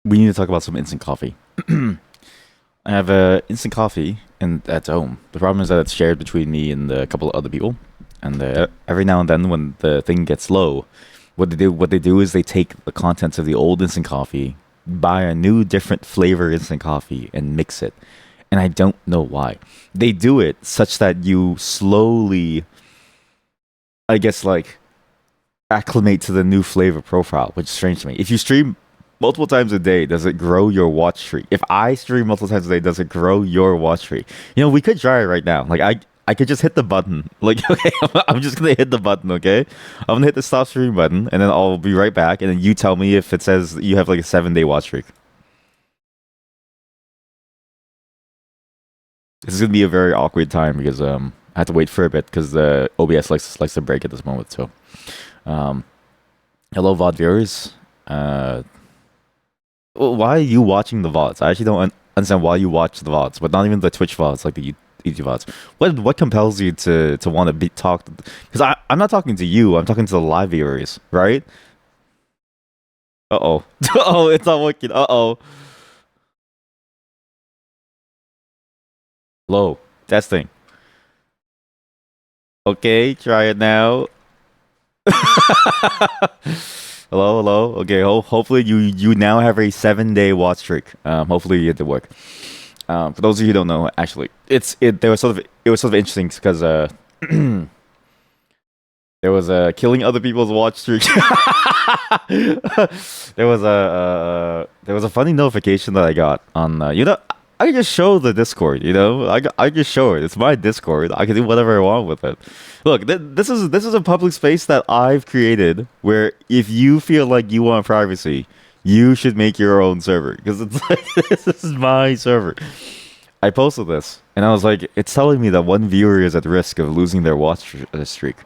we need to talk about some instant coffee. I have a instant coffee in at home. The problem is that it's shared between me and a couple of other people. And every now and then, when the thing gets low, what they do is they take the contents of the old instant coffee, buy a new, different flavor instant coffee, and mix it. And I don't know why. They do it such that you slowly, I guess, like acclimate to the new flavor profile, which is strange to me. If you stream multiple times a day, does it grow your watch tree? If I stream multiple times a day, does it grow your watch tree? We could try it right now. Like I could just hit the button. Like, okay, I'm just gonna hit the button. Okay, I'm gonna hit the stop stream button, and then I'll be right back. And then you tell me if it says you have like a 7 day watch streak. This is gonna be a very awkward time because I have to wait for a bit because the OBS likes to break at this moment. So um hello VOD viewers. Well, why are you watching the VODs? I actually don't understand why you watch the VODs, but not even the Twitch VODs, like the YouTube VODs. What compels you to want to be talked? Because I'm not talking to you. I'm talking to the live viewers, right? Uh oh. Oh, it's not working. Uh oh. Low testing. Okay, try it now. Hello, hello. Okay, hopefully you now have a 7 day watch streak. Hopefully you get to work. For those of you who don't know, actually, it was sort of interesting because there was a killing other people's watch streak. There was a funny notification that I got on I can just show the Discord. I just show it. It's my Discord. I can do whatever I want with it. Look, this is a public space that I've created where if you feel like you want privacy, you should make your own server because it's like this is my server. I posted this and I was like, it's telling me that one viewer is at risk of losing their streak.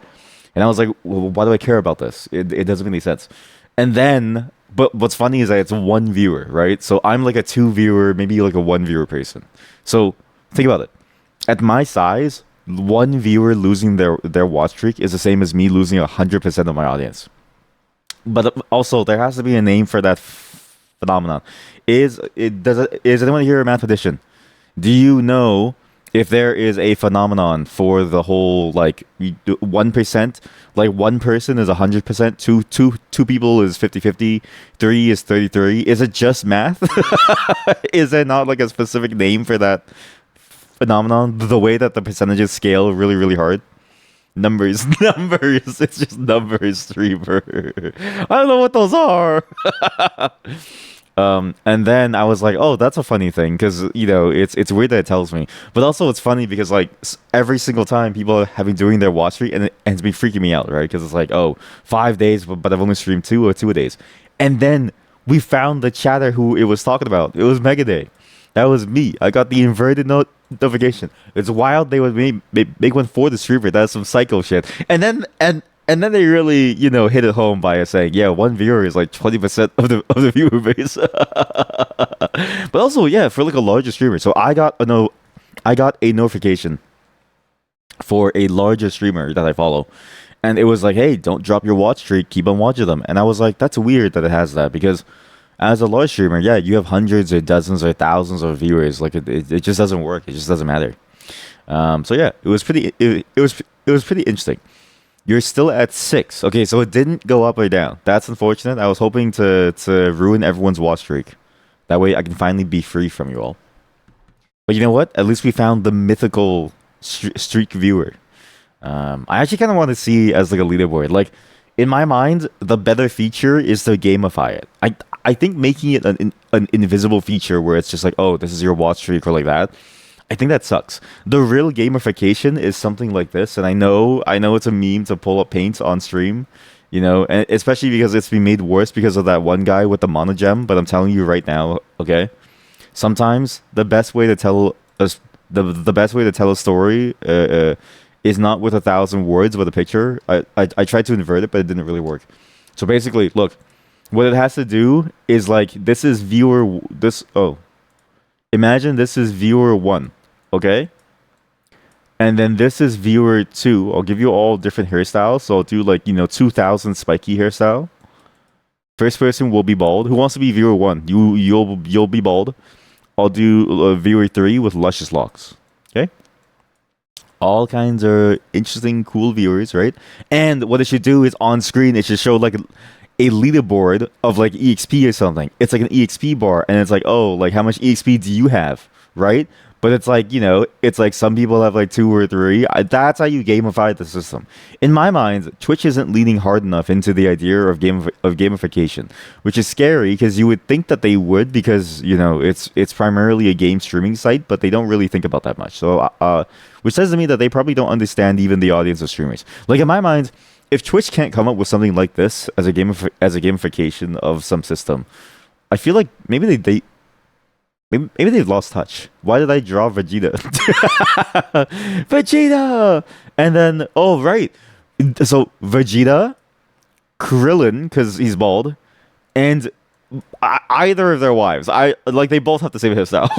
And I was like, well, why do I care about this? It doesn't make any sense. And then, but what's funny is that it's one viewer, right? So I'm like a two viewer, maybe like a one viewer person. So think about it. At my size, one viewer losing their watch streak is the same as me losing 100% of my audience. But also, there has to be a name for that phenomenon. Is anyone here a mathematician? Do you know if there is a phenomenon for the whole like 1%, like one person is 100%, two people is 50-50, three is 33? Is it just math? Is there not like a specific name for that phenomenon? The way that the percentages scale really, really hard. Numbers, numbers. It's just numbers, streamer. I don't know what those are. And then I was like, oh, that's a funny thing because it's weird that it tells me, but also it's funny because like every single time people have been doing their watch streak and it's been freaking me out, right? Because it's like, oh, 5 days, but I've only streamed two days, and then we found the chatter who it was talking about. It was Mega Day. That was me. I got the inverted notification. It's wild they would make one for the streamer. That's some psycho shit. And then they really, hit it home by saying, yeah, one viewer is like 20% of the viewer base. But also, yeah, for like a larger streamer. So I got a notification for a larger streamer that I follow. And it was like, hey, don't drop your watch streak, keep on watching them. And I was like, that's weird that it has that because as a large streamer, yeah, you have hundreds or dozens or thousands of viewers. Like it just doesn't work. It just doesn't matter. So yeah, it was pretty interesting. You're still at 6. Okay, so it didn't go up or down. That's unfortunate. I was hoping to ruin everyone's watch streak. That way I can finally be free from you all. But you know what? At least we found the mythical streak viewer. I actually kind of want to see as like a leaderboard. Like in my mind, the better feature is to gamify it. I think making it an invisible feature where it's just like, oh, this is your watch streak or like that. I think that sucks. The real gamification is something like this, and I know it's a meme to pull up paint on stream, and especially because it's been made worse because of that one guy with the monogem. But I'm telling you right now, okay, sometimes the best way to tell us the best way to tell a story is not with 1,000 words, but a picture. I tried to invert it, but it didn't really work. So basically, look, what it has to do is like this is viewer this. Oh, imagine this is viewer 1. Okay, and then this is viewer 2. I'll give you all different hairstyles. So I'll do like 2000 spiky hairstyle, First person will be bald. Who wants to be viewer one? You'll be bald. I'll do viewer three with luscious locks. Okay. All kinds of interesting, cool viewers, right? And what it should do is on screen, it should show like a leaderboard of like EXP or something. It's like an EXP bar, and it's like, oh, like how much EXP do you have, right? But it's like, it's like some people have like two or three. That's how you gamify the system. In my mind, Twitch isn't leaning hard enough into the idea of gamification, which is scary because you would think that they would because it's primarily a game streaming site, but they don't really think about that much. So, which says to me that they probably don't understand even the audience of streamers. Like in my mind, if Twitch can't come up with something like this as a gamification of some system, I feel like maybe they've lost touch. Why did I draw Vegeta? Vegeta! And then, oh, right. So, Vegeta, Krillin, because he's bald, and either of their wives. They both have the same hairstyle.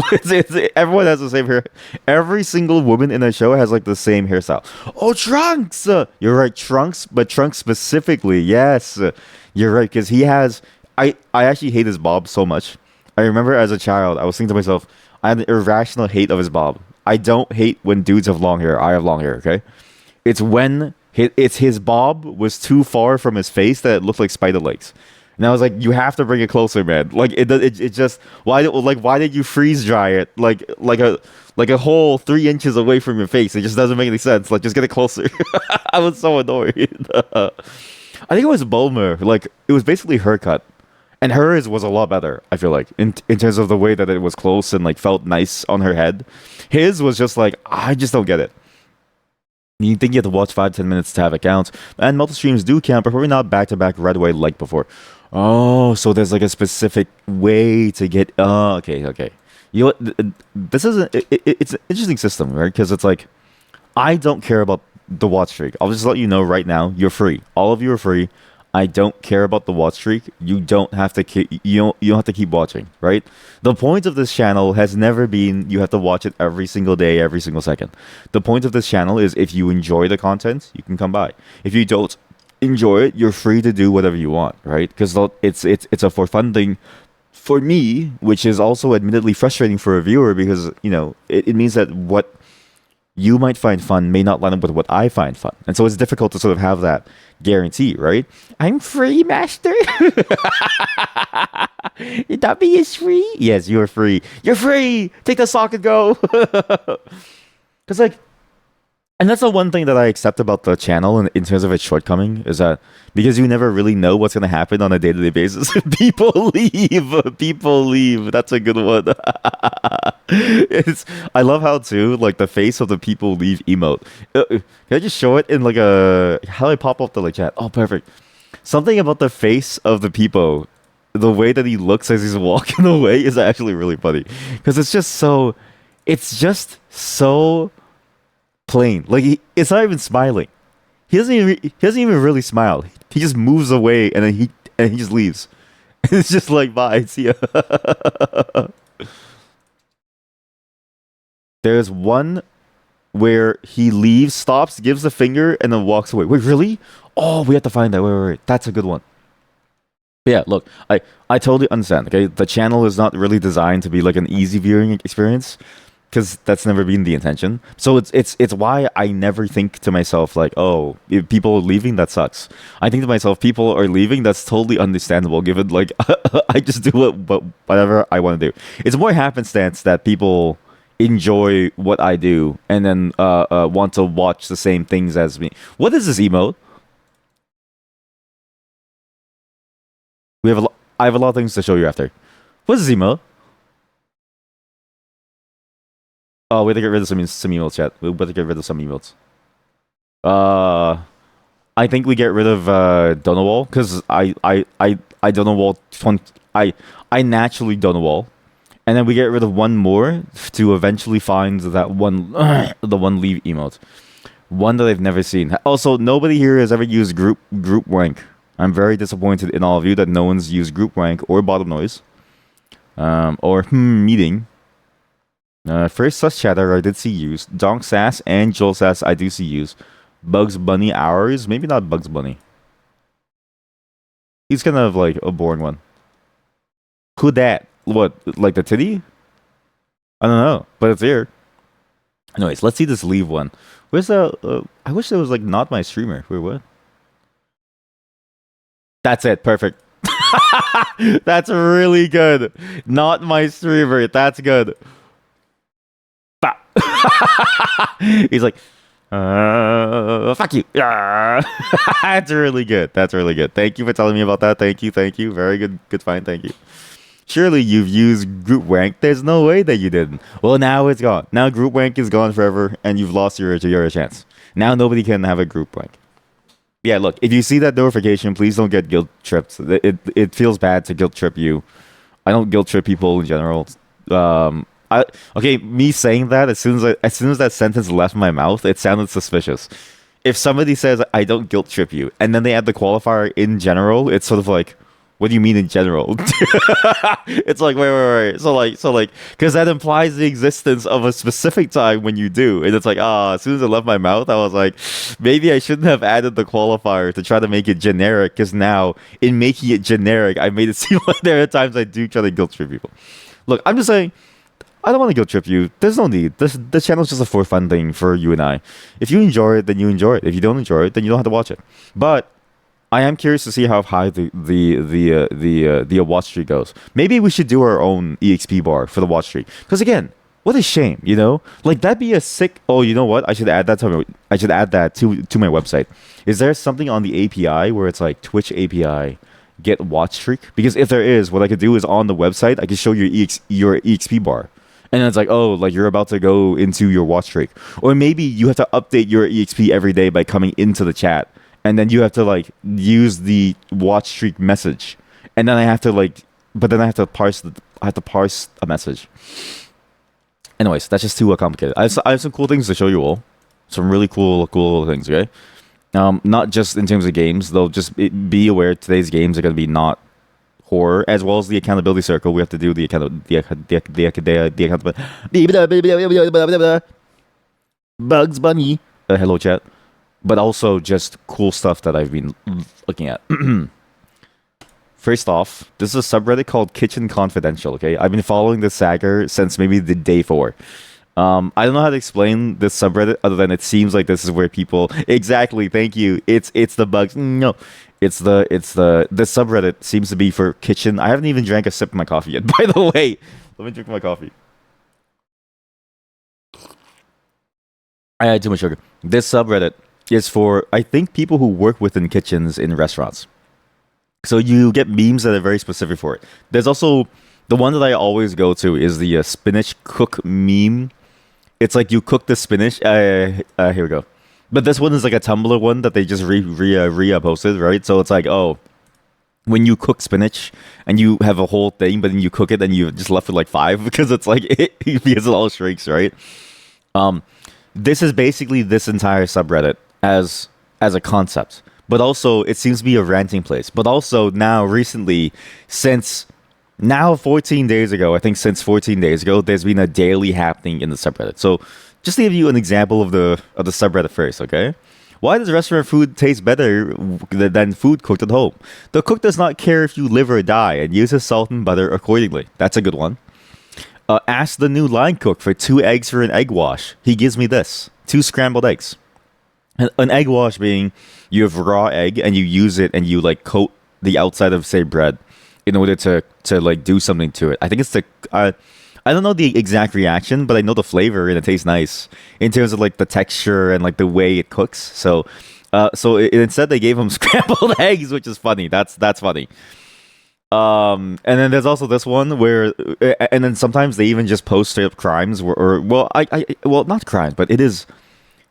Everyone has the same hair. Every single woman in the show has like the same hairstyle. Oh, Trunks! You're right, Trunks, but Trunks specifically. Yes, you're right, because he has. I actually hate his bob so much. I remember as a child, I was thinking to myself, I had an irrational hate of his bob. I don't hate when dudes have long hair. I have long hair, okay? It's when his bob was too far from his face that it looked like spider legs. And I was like, you have to bring it closer, man. Like it just why did you freeze dry it like a whole 3 inches away from your face? It just doesn't make any sense. Like just get it closer. I was so annoyed. I think it was Bulmer. Like it was basically her cut. And hers was a lot better, I feel like, in terms of the way that it was close and like felt nice on her head. His was just like, I just don't get it. You think you have to watch 5-10 minutes to have it count. And multi-streams do count, but probably not back-to-back right away like before. Oh, so there's like a specific way to get... Oh, okay. You know what? This is it's an interesting system, right? Because it's like, I don't care about the watch streak. I'll just let you know right now, you're free. All of you are free. I don't care about the watch streak. You don't have to you don't have to keep watching, right? The point of this channel has never been you have to watch it every single day, every single second. The point of this channel is if you enjoy the content, you can come by. If you don't enjoy it, you're free to do whatever you want, right? Because it's a for fun thing for me, which is also admittedly frustrating for a viewer because it means that what you might find fun may not line up with what I find fun. And so it's difficult to sort of have that guarantee, right? I'm free, master. Dummy is free. Yes, you're free. You're free. Take the sock and go. Because and that's the one thing that I accept about the channel in terms of its shortcoming is that because you never really know what's going to happen on a day-to-day basis, people leave. People leave. That's a good one. I love how too, like the face of the people leave emote. Can I just show it in like how do I pop up the like chat? Oh, perfect. Something about the face of the people, the way that he looks as he's walking away is actually really funny because it's just so plain. Like it's not even smiling. He doesn't even really smile. He just moves away and then he just leaves. It's just like bye, see ya. There's one where he leaves, stops, gives the finger, and then walks away. Wait, really? Oh, we have to find that. Wait. That's a good one. But yeah, look, I totally understand. Okay, the channel is not really designed to be like an easy viewing experience because that's never been the intention. So it's why I never think to myself like, oh, if people are leaving, that sucks. I think to myself, people are leaving, that's totally understandable given like I just do whatever I want to do. It's more happenstance that people enjoy what I do and then want to watch the same things as me. What is this emote? I have a lot of things to show you after. What is this emote? Oh, we have to get rid of some emotes, chat. We have to get rid of some emotes. I think we get rid of Donawall because I Donawall I naturally Donawall. And then we get rid of one more to eventually find that one, the one leave emote. One that I've never seen. Also, nobody here has ever used group rank. I'm very disappointed in all of you that no one's used group rank or bottom noise. Or meeting. First sus chatter I did see used. Donk Sass and Joel Sass I do see used. Bugs Bunny hours, maybe not Bugs Bunny. He's kind of like a boring one. Who that? What? Like the titty? I don't know, but it's here. Anyways, let's see this leave one. Where's the? I wish it was like not my streamer. Wait, what? That's it. Perfect. That's really good. Not my streamer. That's good. Bah. He's like, fuck you. That's really good. That's really good. Thank you for telling me about that. Thank you. Thank you. Very good. Good find. Thank you. Surely you've used group wank. There's no way that you didn't. Well, now it's gone. Now group wank is gone forever, and you've lost your chance. Now nobody can have a group wank. Yeah, look, if you see that notification, please don't get guilt tripped. It feels bad to guilt trip you. I don't guilt trip people in general. I okay, me saying that as soon as that sentence left my mouth, it sounded suspicious. If somebody says I don't guilt trip you, and then they add the qualifier in general, it's sort of like, what do you mean in general? It's like wait. So like, because that implies the existence of a specific time when you do, and it's like as soon as it left my mouth, I was like, maybe I shouldn't have added the qualifier to try to make it generic. Because now, in making it generic, I made it seem like there are times I do try to guilt trip people. Look, I'm just saying. I don't want to guilt trip you. There's no need. The channel's just a for fun thing for you and I. If you enjoy it, then you enjoy it. If you don't enjoy it, then you don't have to watch it. But I am curious to see how high the watch streak goes. Maybe we should do our own EXP bar for the watch streak. Because again, what a shame, you know? Like that'd be a sick. Oh, you know what? I should add that to my website. Is there something on the API where it's like Twitch API get watch streak? Because if there is, what I could do is on the website I can show your EXP bar. And then it's like, oh, like you're about to go into your watch streak. Or maybe you have to update your EXP every day by coming into the chat. And then you have to like use the watch streak message. And then I have to like, but then I have to parse a message. Anyways, that's just too complicated. I have some cool things to show you all. Some really cool things, okay? Not just in terms of games, though. Just be aware today's games are going to be not horror, as well as the accountability circle. We have to do the accountability. Bugs Bunny. Hello, chat. But also just cool stuff that I've been looking at. First off, this is a subreddit called Kitchen Confidential. Okay, I've been following this sagger since maybe the day 4. I don't know how to explain this subreddit other than it seems like this is where people exactly. Thank you. It's the bugs. No, it's the this subreddit seems to be for kitchen. I haven't even drank a sip of my coffee yet. By the way, let me drink my coffee. I had too much sugar. This subreddit is for I think people who work within kitchens in restaurants. So you get memes that are very specific for it. There's also the one that I always go to is the spinach cook meme. It's like you cook the spinach. Here we go. But this one is like a Tumblr one that they just posted, right? So it's like, oh, when you cook spinach and you have a whole thing, but then you cook it and you just left with like 5 because it's like because it all shrinks, right? This is basically this entire subreddit as a concept, but also it seems to be a ranting place. But also now recently, since 14 days ago, I think since 14 days ago, there's been a daily happening in the subreddit. So just to give you an example of the subreddit first, okay? Why does restaurant food taste better than food cooked at home? The cook does not care if you live or die and uses salt and butter accordingly. That's a good one. Ask the new line cook for 2 eggs for an egg wash. He gives me this. 2 scrambled eggs. An egg wash being you have raw egg and you use it and you like coat the outside of say bread in order to like do something to it. I think it's I don't know the exact reaction, but I know the flavor and it tastes nice in terms of like the texture and like the way it cooks. So instead they gave him scrambled eggs, which is funny. That's funny. And then there's also this one where, and then sometimes they even just post straight up crimes well not crimes, but it's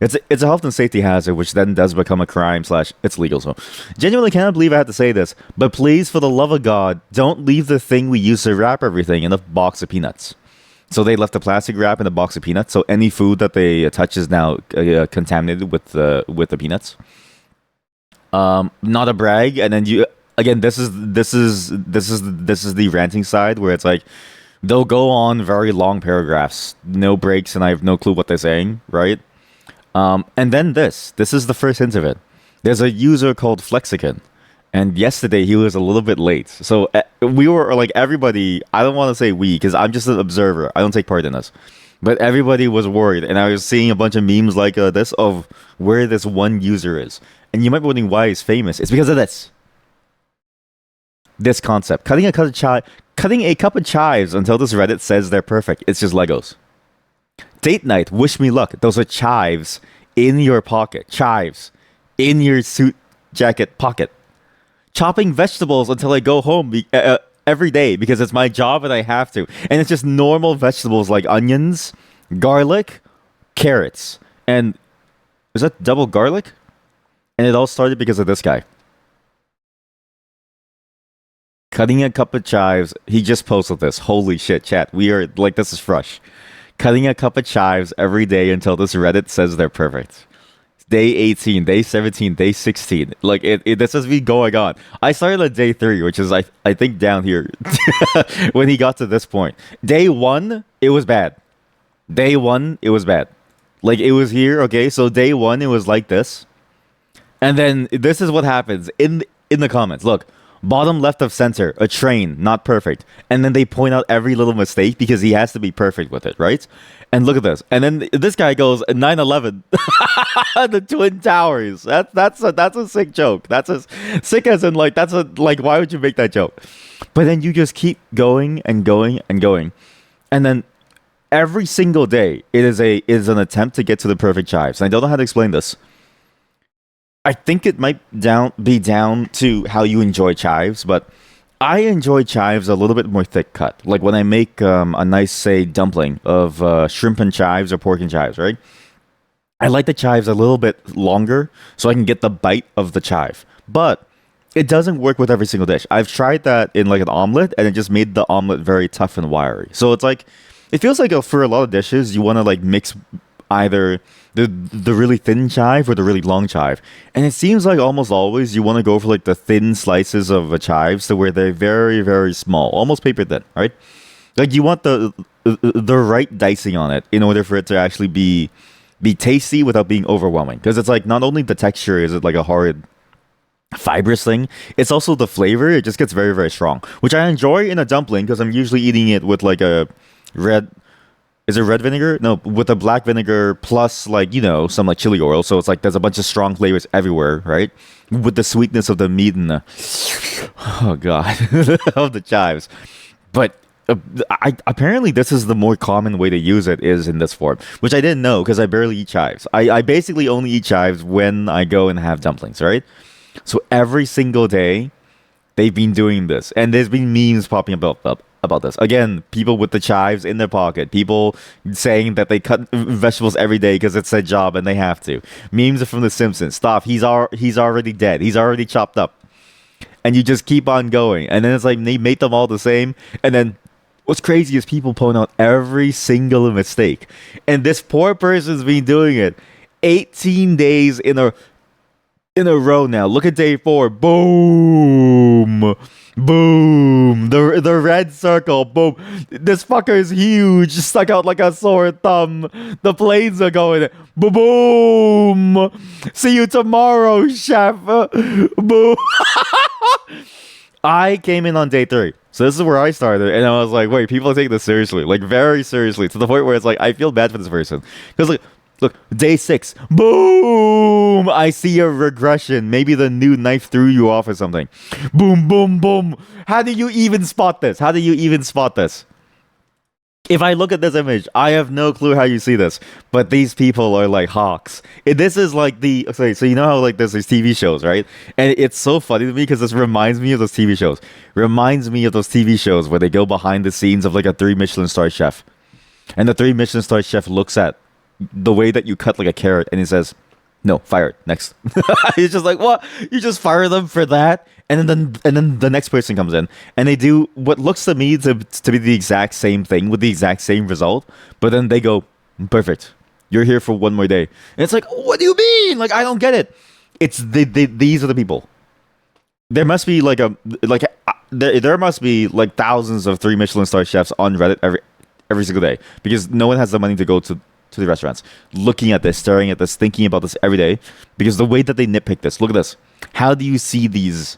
a health and safety hazard, which then does become a crime / it's legal. So genuinely cannot believe I had to say this, but please, for the love of God, don't leave the thing we use to wrap everything in a box of peanuts. So they left the plastic wrap in a box of peanuts. So any food that they touch is now contaminated with the peanuts. Not a brag, and then you. Again, this is the ranting side where it's like they'll go on very long paragraphs, no breaks, and I have no clue what they're saying, right? And then this is the first hint of it. There's a user called Flexicon, And yesterday he was a little bit late. So we were like everybody. I don't want to say we because I'm just an observer. I don't take part in this. But everybody was worried, and I was seeing a bunch of memes like this of where this one user is. And you might be wondering why he's famous. It's because of this concept. Cutting a cup of chives until this Reddit says they're perfect. It's just Legos. Date night, wish me luck. Those are chives in your pocket. Chives in your suit jacket pocket. Chopping vegetables until I go home every day because it's my job and I have to. And it's just normal vegetables like onions, garlic, carrots. And is that double garlic? And it all started because of this guy. Cutting a cup of chives. He just posted this. Holy shit, chat. We are like, this is fresh. Cutting a cup of chives every day until this Reddit says they're perfect. Day 18, day 17, day 16. Like, this has been going on. I started at day 3, which is, I think, down here when he got to this point. Day 1, it was bad. Day 1, it was bad. Like, it was here, okay? So day 1, it was like this. And then this is what happens in the comments. Look. Bottom left of center, a train, not perfect. And then they point out every little mistake because he has to be perfect with it, right? And look at this. And then this guy goes 9/11, the Twin Towers. That's a sick joke. That's a sick as in like that's a like why would you make that joke? But then you just keep going and going and going, and then every single day it is an attempt to get to the perfect chives. And I don't know how to explain this. I think it might be down to how you enjoy chives, but I enjoy chives a little bit more thick cut. Like when I make a nice, say, dumpling of shrimp and chives or pork and chives, right? I like the chives a little bit longer so I can get the bite of the chive. But it doesn't work with every single dish. I've tried that in like an omelet, and it just made the omelet very tough and wiry. So it's like, it feels like for a lot of dishes, you want to like mix either the really thin chive or the really long chive. And it seems like almost always you want to go for like the thin slices of chives to where they're very, very small, almost paper thin, right? Like you want the right dicing on it in order for it to actually be tasty without being overwhelming. Because it's like not only the texture is it like a horrid fibrous thing, it's also the flavor. It just gets very, very strong, which I enjoy in a dumpling because I'm usually eating it with like a red. Is it red vinegar? No, with a black vinegar plus like, some like chili oil. So it's like there's a bunch of strong flavors everywhere, right? With the sweetness of the meat and the, oh God, of the chives. But apparently this is the more common way to use it is in this form, which I didn't know because I barely eat chives. I basically only eat chives when I go and have dumplings, right? So every single day they've been doing this, and there's been memes popping up about this. Again, people with the chives in their pocket, people saying that they cut vegetables every day because it's their job and they have to. Memes are from The Simpsons. Stop. He's already dead. He's already chopped up. And you just keep on going. And then it's like they make them all the same. And then what's crazy is people point out every single mistake. And this poor person's been doing it 18 days in a row now. Look at day 4. Boom. Boom. The red circle. Boom. This fucker is huge. Stuck out like a sore thumb. The planes are going. Boom. See you tomorrow, chef. Boom. I came in on day 3. So this is where I started. And I was like, wait, people are taking this seriously. Like, very seriously. To the point where it's like, I feel bad for this person. Because, like, look, day 6. Boom! I see a regression. Maybe the new knife threw you off or something. Boom, boom, boom. How do you even spot this? How do you even spot this? If I look at this image, I have no clue how you see this. But these people are like hawks. This is like so you know how like there's these TV shows, right? And it's so funny to me because this reminds me of those TV shows. Reminds me of those TV shows where they go behind the scenes of like a 3 Michelin star chef. And the 3 Michelin star chef looks at the way that you cut like a carrot and he says, no, fire it, next. He's just like, what? You just fire them for that? And then the next person comes in and they do what looks to me to be the exact same thing with the exact same result, but then they go, perfect, you're here for 1 more day. And it's like, what do you mean? Like, I don't get it. It's these are the people. There must be there must be like thousands of 3 Michelin star chefs on Reddit every single day because no one has the money to go to the restaurants, looking at this, staring at this, thinking about this every day, because the way that they nitpick this, look at this. How do you see these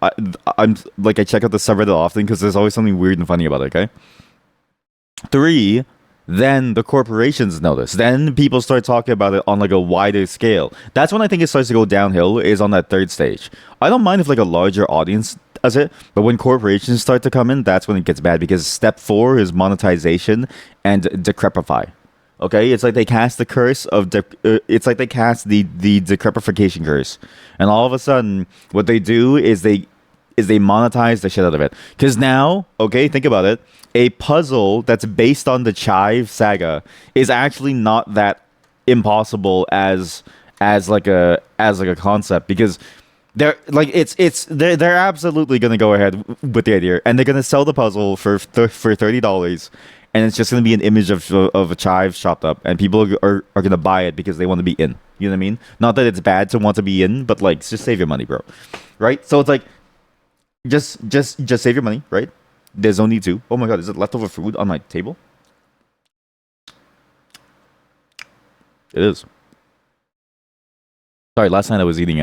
I, I'm like I check out the subreddit often because there's always something weird and funny about it. Okay. Three, then the corporations notice. Then people start talking about it on like a wider scale. That's when I think it starts to go downhill. Is on that third stage. I don't mind if like a larger audience does it, but when corporations start to come in, that's when it gets bad because step four is monetization and decrepify. Okay, it's like they cast the curse of it's like they cast the decrepification curse, and all of a sudden, what they do is they monetize the shit out of it. Because now, okay, think about it. A puzzle that's based on the Chive saga is actually not that impossible as like a concept because they're absolutely gonna go ahead with the idea and they're gonna sell the puzzle for $30 and it's just gonna be an image of a chive chopped up and people are gonna buy it because they want to be in. You know what I mean? Not that it's bad to want to be in, but like just save your money, bro. Right? So it's like just save your money, right? There's no need to. Oh my god, is it leftover food on my table? It is. Sorry, last night I was eating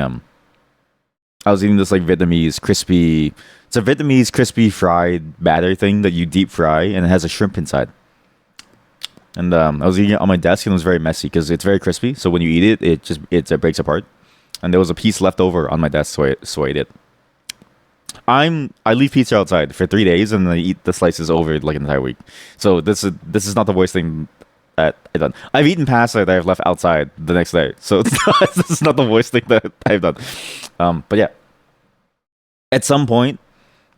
this like Vietnamese crispy. It's a Vietnamese crispy fried batter thing that you deep fry, and it has a shrimp inside. And I was eating it on my desk, and it was very messy because it's very crispy. So when you eat it, it breaks apart. And there was a piece left over on my desk, so I ate it. I leave pizza outside for 3 days, and then I eat the slices over like an entire week. So this is not the worst thing that I've done. I've eaten pasta that I've left outside the next day, so this is not the worst thing that I've done. But yeah, at some point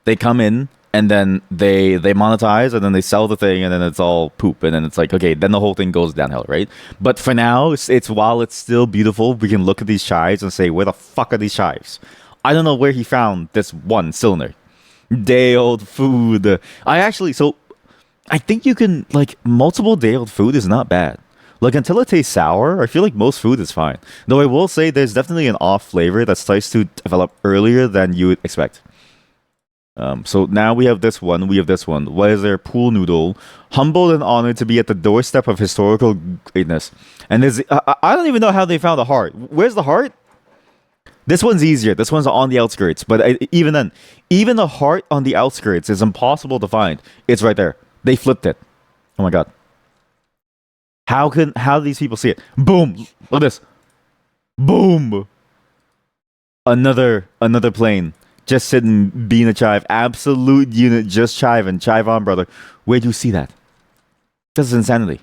they come in and then they monetize and then they sell the thing and then it's all poop and then it's like okay, then the whole thing goes downhill, right? But for now, it's while it's still beautiful, we can look at these chives and say, where the fuck are these chives? I don't know where he found this one cylinder. Day old food. I think you can like multiple day old food is not bad. Like until it tastes sour, I feel like most food is fine. Though I will say there's definitely an off flavor that starts to develop earlier than you would expect. So now we have this one. We have this one. What is there? Pool noodle. Humbled and honored to be at the doorstep of historical greatness. And there's I don't even know how they found the heart. Where's the heart? This one's easier. This one's on the outskirts. But even then, even the heart on the outskirts is impossible to find. It's right there. They flipped it. Oh my god. How do these people see it? Boom. Look at this. Boom. Another plane. Just sitting being a chive. Absolute unit. Just chive and chive on, brother. Where'd you see that? This is insanity.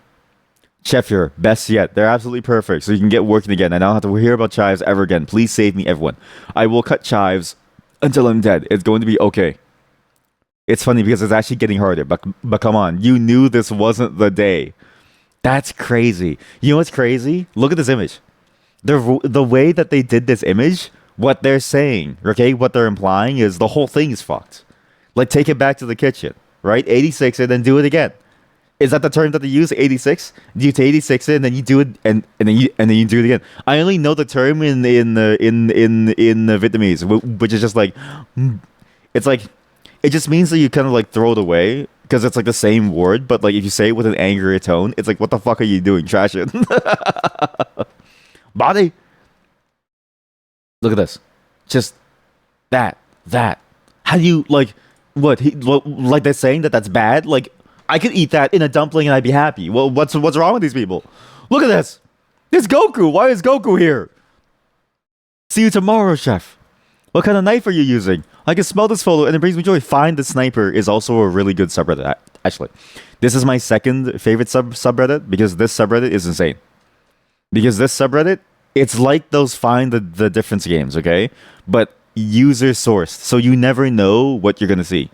Chef here, best yet. They're absolutely perfect. So you can get working again. I don't have to hear about chives ever again. Please save me, everyone. I will cut chives until I'm dead. It's going to be okay. It's funny because it's actually getting harder. But come on. You knew this wasn't the day. That's crazy. You know what's crazy? Look at this image. The way that they did this image, what they're saying, okay, what they're implying is the whole thing is fucked. Like, take it back to the kitchen, right? 86 and then do it again. Is that the term that they use? 86? Do you take 86 and then you do it and then you do it again? I only know the term in the Vietnamese, which is just like, it's like, it just means that you kind of like throw it away because it's like the same word, but like if you say it with an angry tone, it's like, what the fuck are you doing? Trash it. Body. Look at this. Just that. How do you like what? Like they're saying that's bad? Like I could eat that in a dumpling and I'd be happy. Well, what's wrong with these people? Look at this. This Goku. Why is Goku here? See you tomorrow, chef. What kind of knife are you using? I can smell this photo and it brings me joy. Find the Sniper is also a really good subreddit. Actually, this is my second favorite subreddit because this subreddit is insane. Because this subreddit, it's like those Find the Difference games, okay? But user sourced, so you never know what you're gonna see.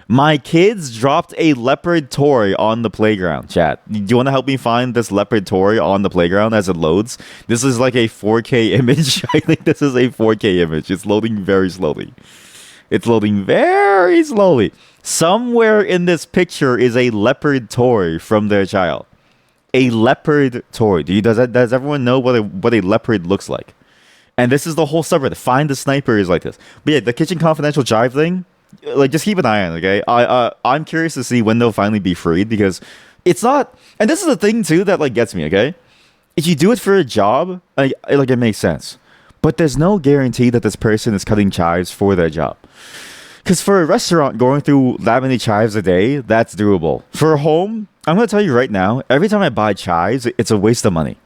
My kids dropped a leopard toy on the playground, chat. Do you want to help me find this leopard toy on the playground as it loads? This is like a 4K image. I think this is a 4K image. It's loading very slowly. It's loading very slowly. Somewhere in this picture is a leopard toy from their child. A leopard toy. Does everyone know what a leopard looks like? And this is the whole subreddit. Find the Sniper is like this. But yeah, the Kitchen Confidential Jive thing, like just keep an eye on it, okay? I'm curious to see when they'll finally be freed because it's not. And this is the thing too that like gets me, okay? If you do it for a job, like it makes sense. But there's no guarantee that this person is cutting chives for their job. Because for a restaurant, going through that many chives a day, that's doable. For a home, I'm going to tell you right now, every time I buy chives, it's a waste of money.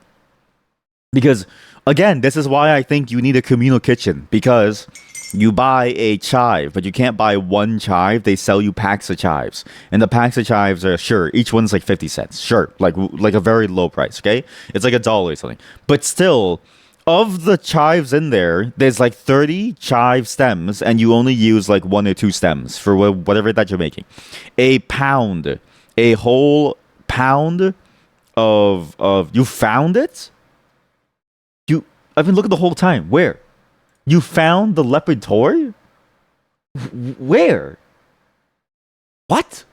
Because, again, this is why I think you need a communal kitchen. Because you buy a chive, but you can't buy one chive. They sell you packs of chives. And the packs of chives are, sure, each one's like 50 cents. Sure, like a very low price, okay? It's like $1 or something. But still, of the chives in there, there's like 30 chive stems, and you only use like 1 or 2 stems for whatever that you're making. A whole pound of you found it? I've been looking the whole time. Where? You found the leopard toy? Where? What?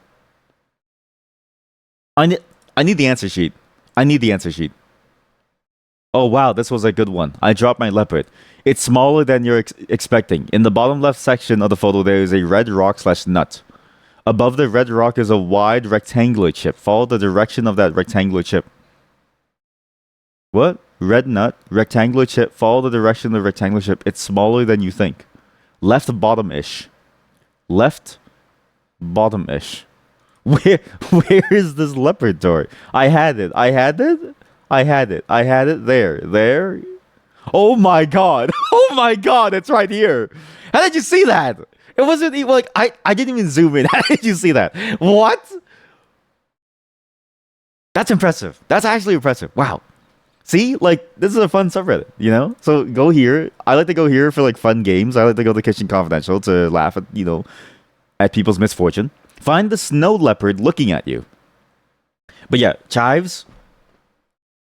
I need the answer sheet. I need the answer sheet. Oh wow, this was a good one. I dropped my leopard. It's smaller than you're expecting. In the bottom left section of the photo, there is a red rock/nut. Above the red rock is a wide rectangular chip. Follow the direction of that rectangular chip. What? Red nut, rectangular chip. Follow the direction of the rectangular chip. It's smaller than you think. Left bottom-ish. Left bottom-ish. Where is this leopard toy? I had it. There. Oh my god. Oh my god, it's right here. How did you see that? It wasn't even like I didn't even zoom in. How did you see that? What? That's impressive. That's actually impressive. Wow. See, like, this is a fun subreddit, you know? So go here. I like to go here for like fun games. I like to go to Kitchen Confidential to laugh at, at people's misfortune. Find the snow leopard looking at you. But yeah, chives,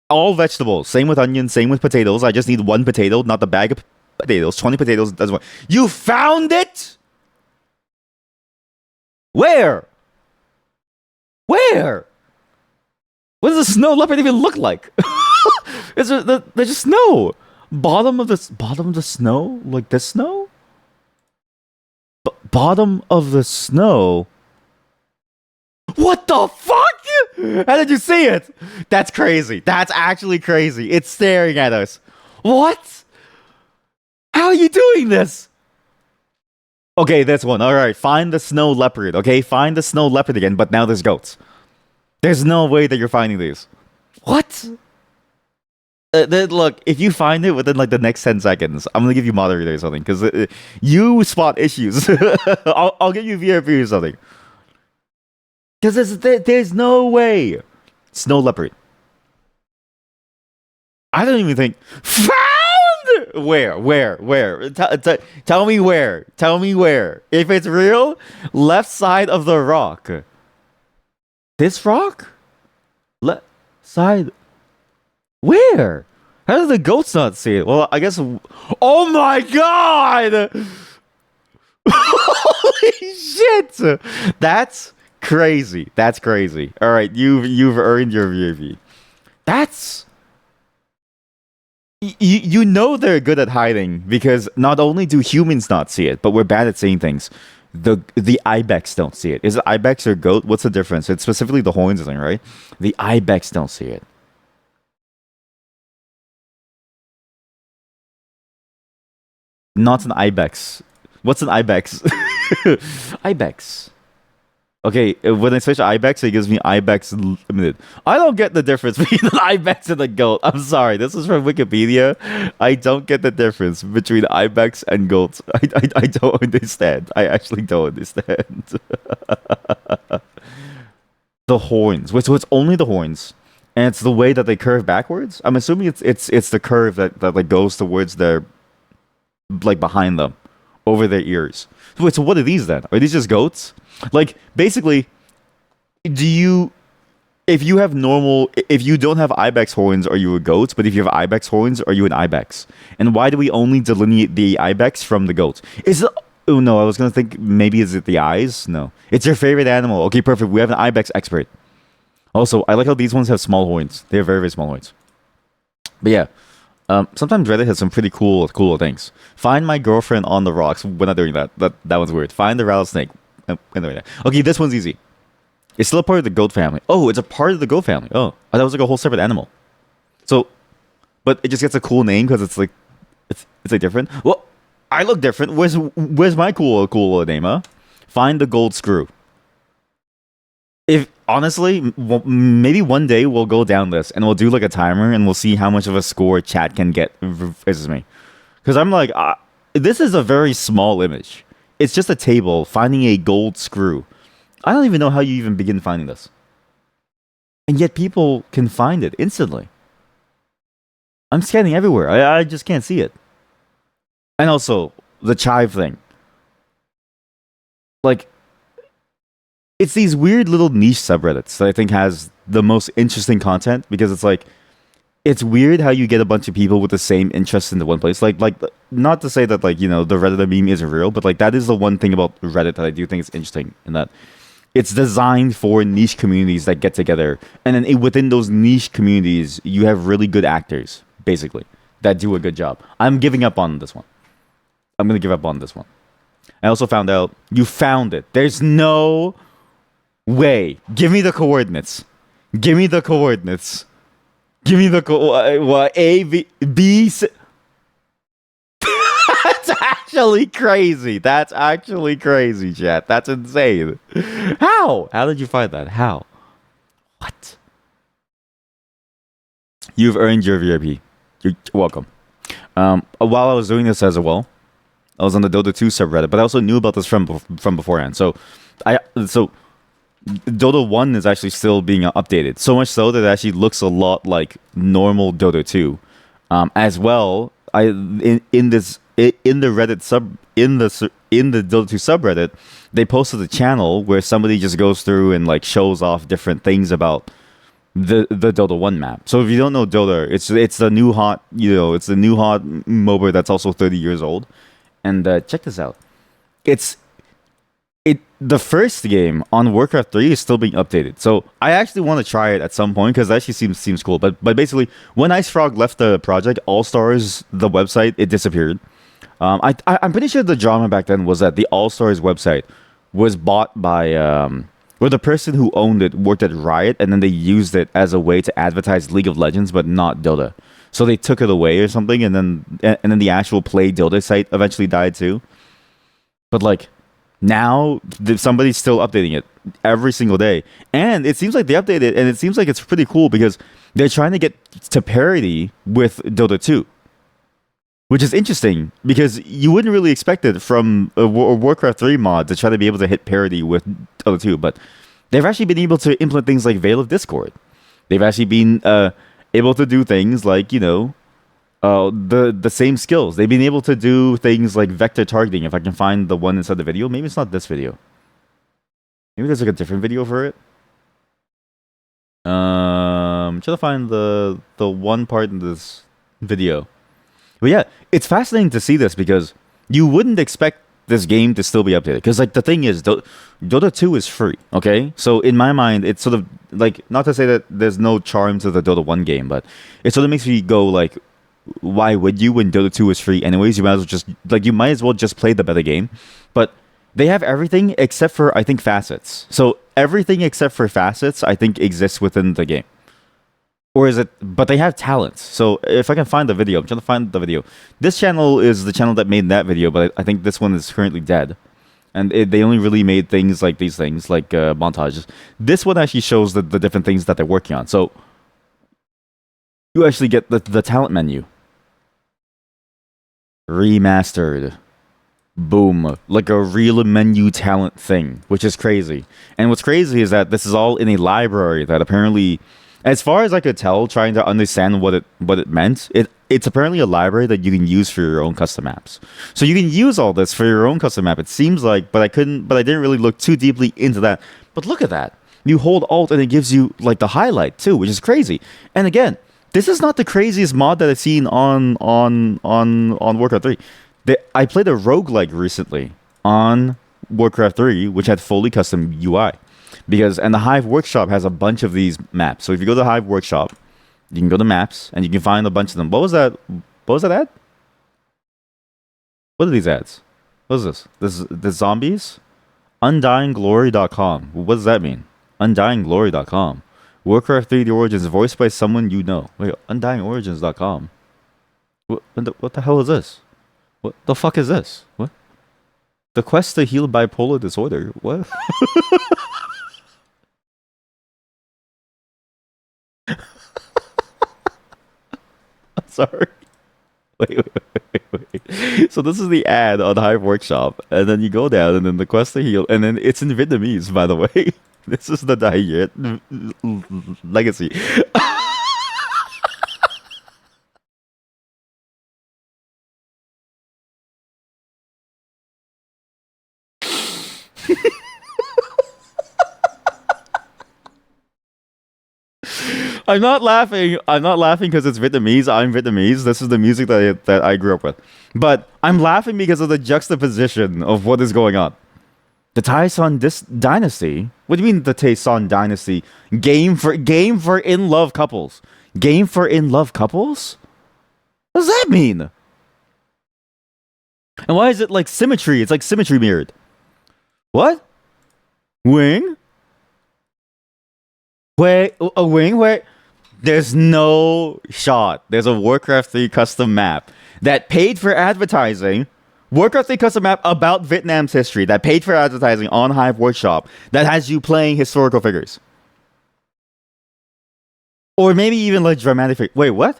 all vegetables. Same with onions, same with potatoes. I just need 1 potato, not the bag of potatoes. 20 potatoes doesn't work. You found it? Where? Where? What does a snow leopard even look like? There's just snow. Bottom of the snow? Like this snow? Bottom of the snow? What the fuck? How did you see it? That's crazy. That's actually crazy. It's staring at us. What? How are you doing this? Okay, this one. All right, find the snow leopard. Okay, find the snow leopard again, but now there's goats. There's no way that you're finding these. What? Look, if you find it within like the next 10 seconds, I'm gonna give you moderator or something because you spot issues. I'll give you VIP or something. Because there's no way. Snow leopard. I don't even think found. Where? Tell me where. Tell me where. If it's real, left side of the rock. This rock? Left side. Where? How do the goats not see it? Well, I guess. Oh my god! Holy shit! That's crazy. That's crazy. All right, you've earned your VAV. That's. You know they're good at hiding because not only do humans not see it, but we're bad at seeing things. The ibex don't see it. Is it ibex or goat? What's the difference? It's specifically the horns thing, right? The ibex don't see it. Not an ibex. What's an ibex? Ibex. Okay, when I search ibex, it gives me ibex limited. I don't get the difference between an ibex and a goat. I'm sorry, this is from Wikipedia. I don't get the difference between ibex and goats. I don't understand. I actually don't understand. The horns. Wait, so it's only the horns, and it's the way that they curve backwards. I'm assuming it's the curve that like goes towards their like behind them, over their ears. Wait, so what are these then? Are these just goats? Like, basically, if you don't have ibex horns, are you a goat? But if you have ibex horns, are you an ibex? And why do we only delineate the ibex from the goat? Oh no, I was gonna think maybe is it the eyes? No. It's your favorite animal. Okay, perfect. We have an ibex expert. Also, I like how these ones have small horns. They have very, very small horns. But yeah. Sometimes Reddit has some pretty cool things. Find my girlfriend on the rocks. We're not doing that. That one's weird. Find the rattlesnake. Okay, this one's easy. It's still a part of the goat family. Oh, it's a part of the goat family. Oh, I thought it was like a whole separate animal. So, but it just gets a cool name because it's like, It's like different. Well, I look different. Where's my cool name? Huh? Find the gold screw. If honestly, maybe one day we'll go down this and we'll do like a timer and we'll see how much of a score chat can get versus me. Because I'm like, this is a very small image. It's just a table finding a gold screw. I don't even know how you even begin finding this. And yet people can find it instantly. I'm scanning everywhere. I just can't see it. And also, the chive thing. Like, it's these weird little niche subreddits that I think has the most interesting content because it's like, it's weird how you get a bunch of people with the same interests into one place. Like not to say that like, you know, the Reddit meme isn't real, but like that is the one thing about Reddit that I do think is interesting in that it's designed for niche communities that get together. And then within those niche communities, you have really good actors, basically, that do a good job. I'm giving up on this one. I'm going to give up on this one. I also found out you found it. There's no way. Give me the coordinates. Give me the coordinates. Give me the A, B, B, C. That's actually crazy. That's actually crazy, chat. That's insane. How? How did you find that? How? What? You've earned your VIP. You're welcome. While I was doing this as well, I was on the Dota 2 subreddit, but I also knew about this from beforehand. So Dota 1 is actually still being updated. So much so that it actually looks a lot like normal Dota 2. As well, in the Reddit in the Dota 2 subreddit, they posted a channel where somebody just goes through and like shows off different things about the Dota 1 map. So if you don't know Dota, it's the new hot, it's the new hot MOBA that's also 30 years old. And check this out. The first game on Warcraft 3 is still being updated. So I actually want to try it at some point because it actually seems cool. But basically, when Ice Frog left the project, All Stars, the website, it disappeared. I'm pretty sure the drama back then was that the All Stars website was bought by where the person who owned it worked at Riot, and then they used it as a way to advertise League of Legends, but not Dota. So they took it away or something, and then the actual Play Dota site eventually died too. But like now, somebody's still updating it every single day, and it seems like they update it, and it seems like it's pretty cool because they're trying to get to parity with Dota 2, which is interesting because you wouldn't really expect it from a Warcraft 3 mod to try to be able to hit parity with Dota 2, but they've actually been able to implement things like Veil of Discord. They've actually been able to do things like, the same skills. They've been able to do things like vector targeting. If I can find the one inside the video, maybe it's not this video. Maybe there's like a different video for it. I'm trying to find the one part in this video. But yeah, it's fascinating to see this because you wouldn't expect this game to still be updated. Because like the thing is, Dota 2 is free. Okay, so in my mind, it's sort of like, not to say that there's no charm to the Dota 1 game, but it sort of makes me go like, why would you when Dota 2 is free anyways? You might as well just play the better game. But they have everything except for, I think, facets. So everything except for facets, I think, exists within the game. Or is it, but they have talents. So if I can find the video, I'm trying to find the video. This channel is the channel that made that video, but I think this one is currently dead. And they only really made things like these things, like montages. This one actually shows the different things that they're working on. So you actually get the talent menu. Remastered. Boom. Like a real menu talent thing, which is crazy. And what's crazy is that this is all in a library that apparently, as far as I could tell, trying to understand what it meant, it's apparently a library that you can use for your own custom maps. So you can use all this for your own custom map, it seems like, but I didn't really look too deeply into that. But look at that. You hold Alt and it gives you like the highlight too, which is crazy. And again, this is not the craziest mod that I've seen on Warcraft 3. I played a roguelike recently on Warcraft 3, which had fully custom UI. And the Hive Workshop has a bunch of these maps. So if you go to the Hive Workshop, you can go to maps and you can find a bunch of them. What was that? What was that ad? What are these ads? What is this? The zombies? Undyingglory.com. What does that mean? Undyingglory.com. Warcraft 3 The Origins, voiced by someone you know. Wait, undyingorigins.com. What the hell is this? What the fuck is this? What? The quest to heal bipolar disorder. What? Sorry. Wait. So this is the ad on Hive Workshop, and then you go down, and then the quest to heal, and then it's in Vietnamese, by the way. This is the diet legacy. I'm not laughing. I'm not laughing because it's Vietnamese. I'm Vietnamese. This is the music that I grew up with. But I'm laughing because of the juxtaposition of what is going on. The Taeson dynasty. What do you mean the Taeson dynasty? Game for in love couples. Game for in love couples. What does that mean? And why is it like symmetry? It's like symmetry mirrored. What? Wing? Wait, a wing? Wait. There's no shot. There's a Warcraft 3 custom map that paid for advertising. Warcraft 3 custom map about Vietnam's history that paid for advertising on Hive Workshop that has you playing historical figures. Or maybe even like dramatic figures. Wait, what?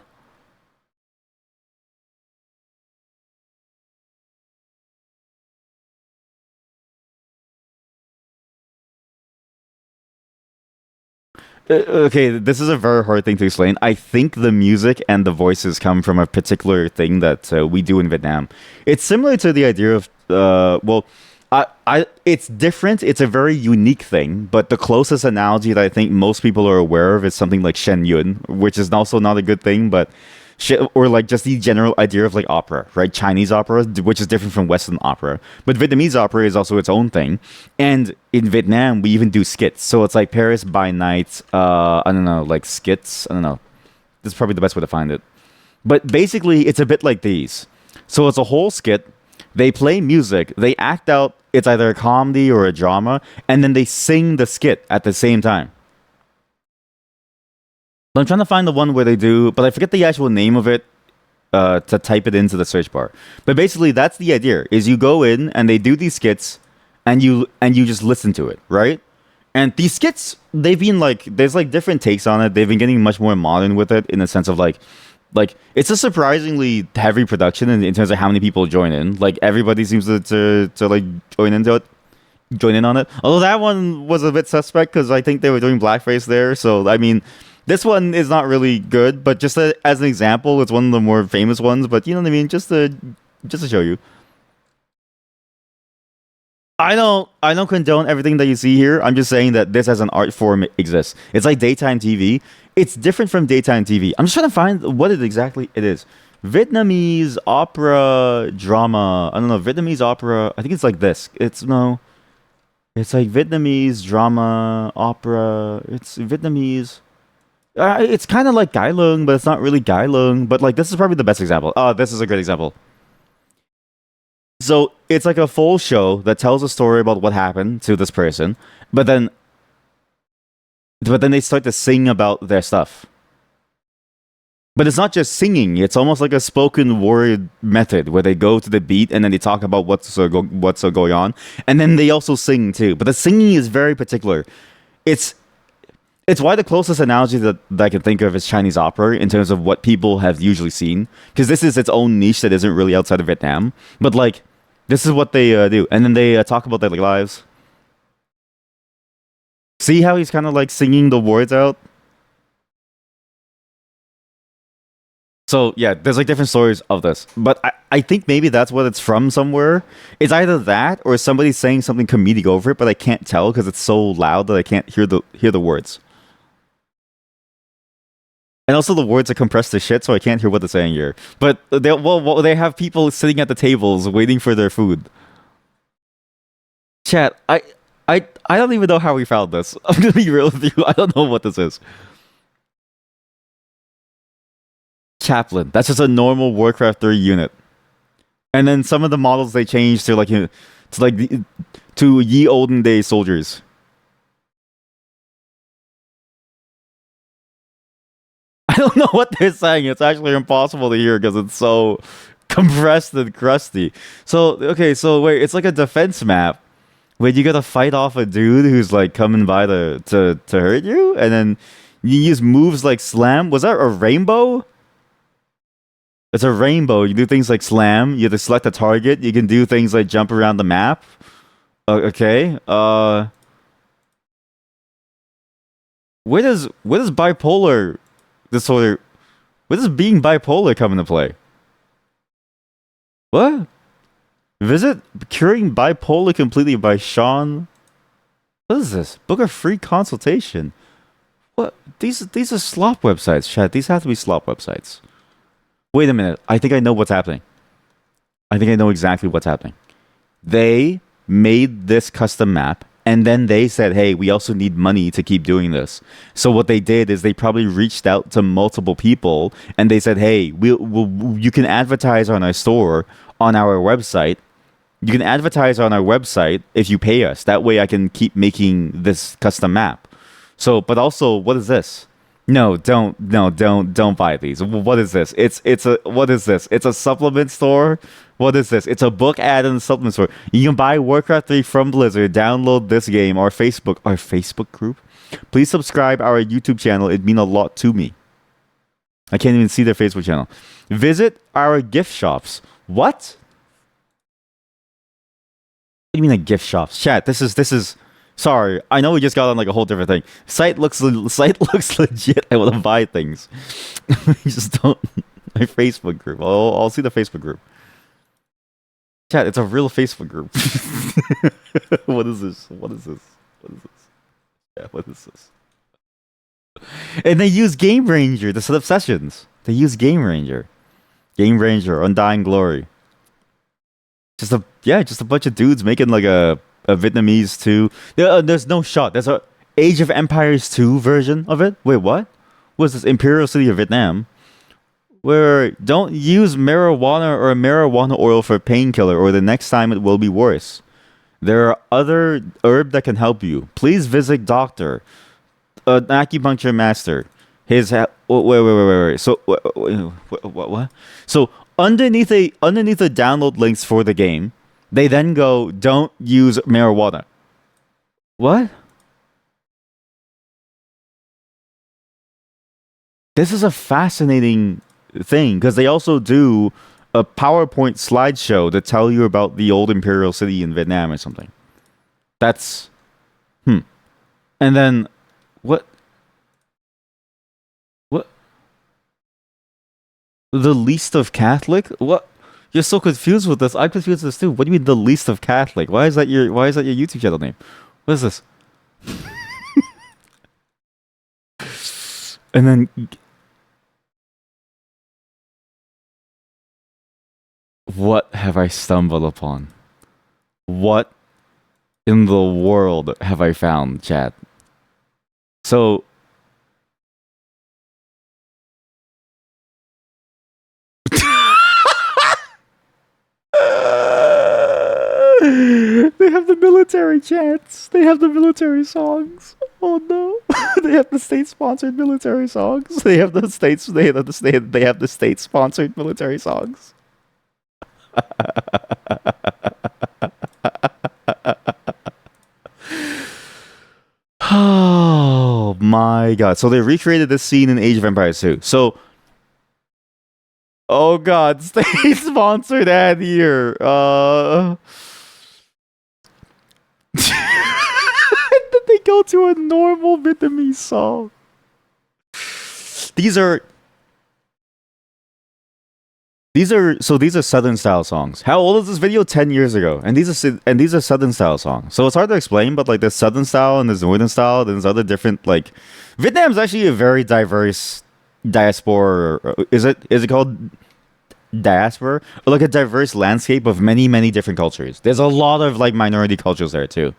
Okay, this is a very hard thing to explain. I think the music and the voices come from a particular thing that we do in Vietnam. It's similar to the idea of, it's different. It's a very unique thing, but the closest analogy that I think most people are aware of is something like Shen Yun, which is also not a good thing, but or like just the general idea of like opera, right? Chinese opera, which is different from Western opera, but Vietnamese opera is also its own thing. And in Vietnam, we even do skits. So it's like Paris by night. I don't know, like skits. I don't know. This is probably the best way to find it. But basically, it's a bit like these. So it's a whole skit. They play music. They act out. It's either a comedy or a drama, and then they sing the skit at the same time. But I'm trying to find the one where they do, but I forget the actual name of it to type it into the search bar. But basically, that's the idea: is you go in and they do these skits, and you just listen to it, right? And these skits, they've been like, there's like different takes on it. They've been getting much more modern with it in the sense of like it's a surprisingly heavy production in terms of how many people join in. Like everybody seems to like join in on it. Although that one was a bit suspect because I think they were doing blackface there. So I mean, this one is not really good, but just as an example, it's one of the more famous ones. But you know what I mean, just to show you. I don't condone everything that you see here. I'm just saying that this as an art form exists. It's like daytime TV. It's different from daytime TV. I'm just trying to find what exactly it is. Vietnamese opera drama. I don't know. Vietnamese opera. I think it's like this. It's no. It's like Vietnamese drama opera. It's Vietnamese. It's kind of like Gai Lung, but it's not really Gai Lung. But like this is probably the best example. Oh, this is a great example. So it's like a full show that tells a story about what happened to this person, but then they start to sing about their stuff. But it's not just singing; it's almost like a spoken word method where they go to the beat and then they talk about what's going on, and then they also sing too. But the singing is very particular. It's it's why the closest analogy that I can think of is Chinese opera in terms of what people have usually seen, because this is its own niche that isn't really outside of Vietnam. But like, this is what they do, and then they talk about their like, lives. See how he's kind of like singing the words out. So yeah, there's like different stories of this, but I think maybe that's what it's from somewhere. It's either that or somebody saying something comedic over it, but I can't tell because it's so loud that I can't hear the words. And also the words are compressed to shit, so I can't hear what they're saying here. But they have people sitting at the tables waiting for their food. Chat, I don't even know how we found this. I'm gonna be real with you. I don't know what this is. Chaplain. That's just a normal Warcraft 3 unit. And then some of the models they changed to like to ye olden days soldiers. I don't know what they're saying. It's actually impossible to hear because it's so compressed and crusty. So okay, so wait, it's like a defense map where you gotta fight off a dude who's like coming by to hurt you, and then you use moves like slam. Was that a rainbow? It's a rainbow. You do things like slam. You have to select a target. You can do things like jump around the map. Okay. Where does bipolar disorder? Where does being bipolar come into play? What? Visit Curing Bipolar Completely by Sean. What is this? Book a free consultation. What? These are slop websites, chat. These have to be slop websites. Wait a minute. I think I know what's happening. I think I know exactly what's happening. They made this custom map, and then they said, hey, we also need money to keep doing this. So what they did is they probably reached out to multiple people, and they said, hey, you can advertise on our store, on our website. You can advertise on our website if you pay us. That way I can keep making this custom map. So, but also, what is this? Don't buy these. What is this? What is this? It's a supplement store. What is this? It's a book ad and supplement store. You can buy Warcraft 3 from Blizzard. Download this game. Our Facebook group. Please subscribe our YouTube channel. It'd mean a lot to me. I can't even see their Facebook channel. Visit our gift shops. What? What do you mean a gift shops? Chat. This is. Sorry, I know we just got on like a whole different thing. Site looks legit. I want to buy things. You just don't. My Facebook group. I'll see the Facebook group. Chat, it's a real Facebook group. What is this? What is this? What is this? Yeah, what is this? And they use Game Ranger to set up sessions. They use Game Ranger, Undying Glory. Just a bunch of dudes making like a Vietnamese 2. There's no shot. There's a Age of Empires 2 version of it. Wait, what? What's this? Imperial City of Vietnam. Where don't use marijuana or marijuana oil for painkiller, or the next time it will be worse. There are other herb that can help you. Please visit doctor, an acupuncture master. Wait. So what? So underneath the download links for the game, they then go, don't use marijuana. What? This is a fascinating thing, because they also do a PowerPoint slideshow to tell you about the old imperial city in Vietnam or something. That's... And then... What? The least of Catholic? What? You're so confused with this. I'm confused with this too. What do you mean the least of Catholic? Why is that your YouTube channel name? What is this? And then what have I stumbled upon? What in the world have I found, chat? So they have the military chants. They have the military songs. Oh no! They have the state-sponsored military songs. They have the state-sponsored military songs. Oh my god! So they recreated this scene in Age of Empires 2. So, oh god, state-sponsored ad here. And then they go to a normal Vietnamese song. These are Southern style songs. How old is this video? 10 years ago. And these are Southern style songs. So it's hard to explain, but like there's Southern style and there's Northern style, and there's other different, like, Vietnam's actually a very diverse diaspora. Is it called diaspora? Or like a diverse landscape of many, many different cultures. There's a lot of like minority cultures there too.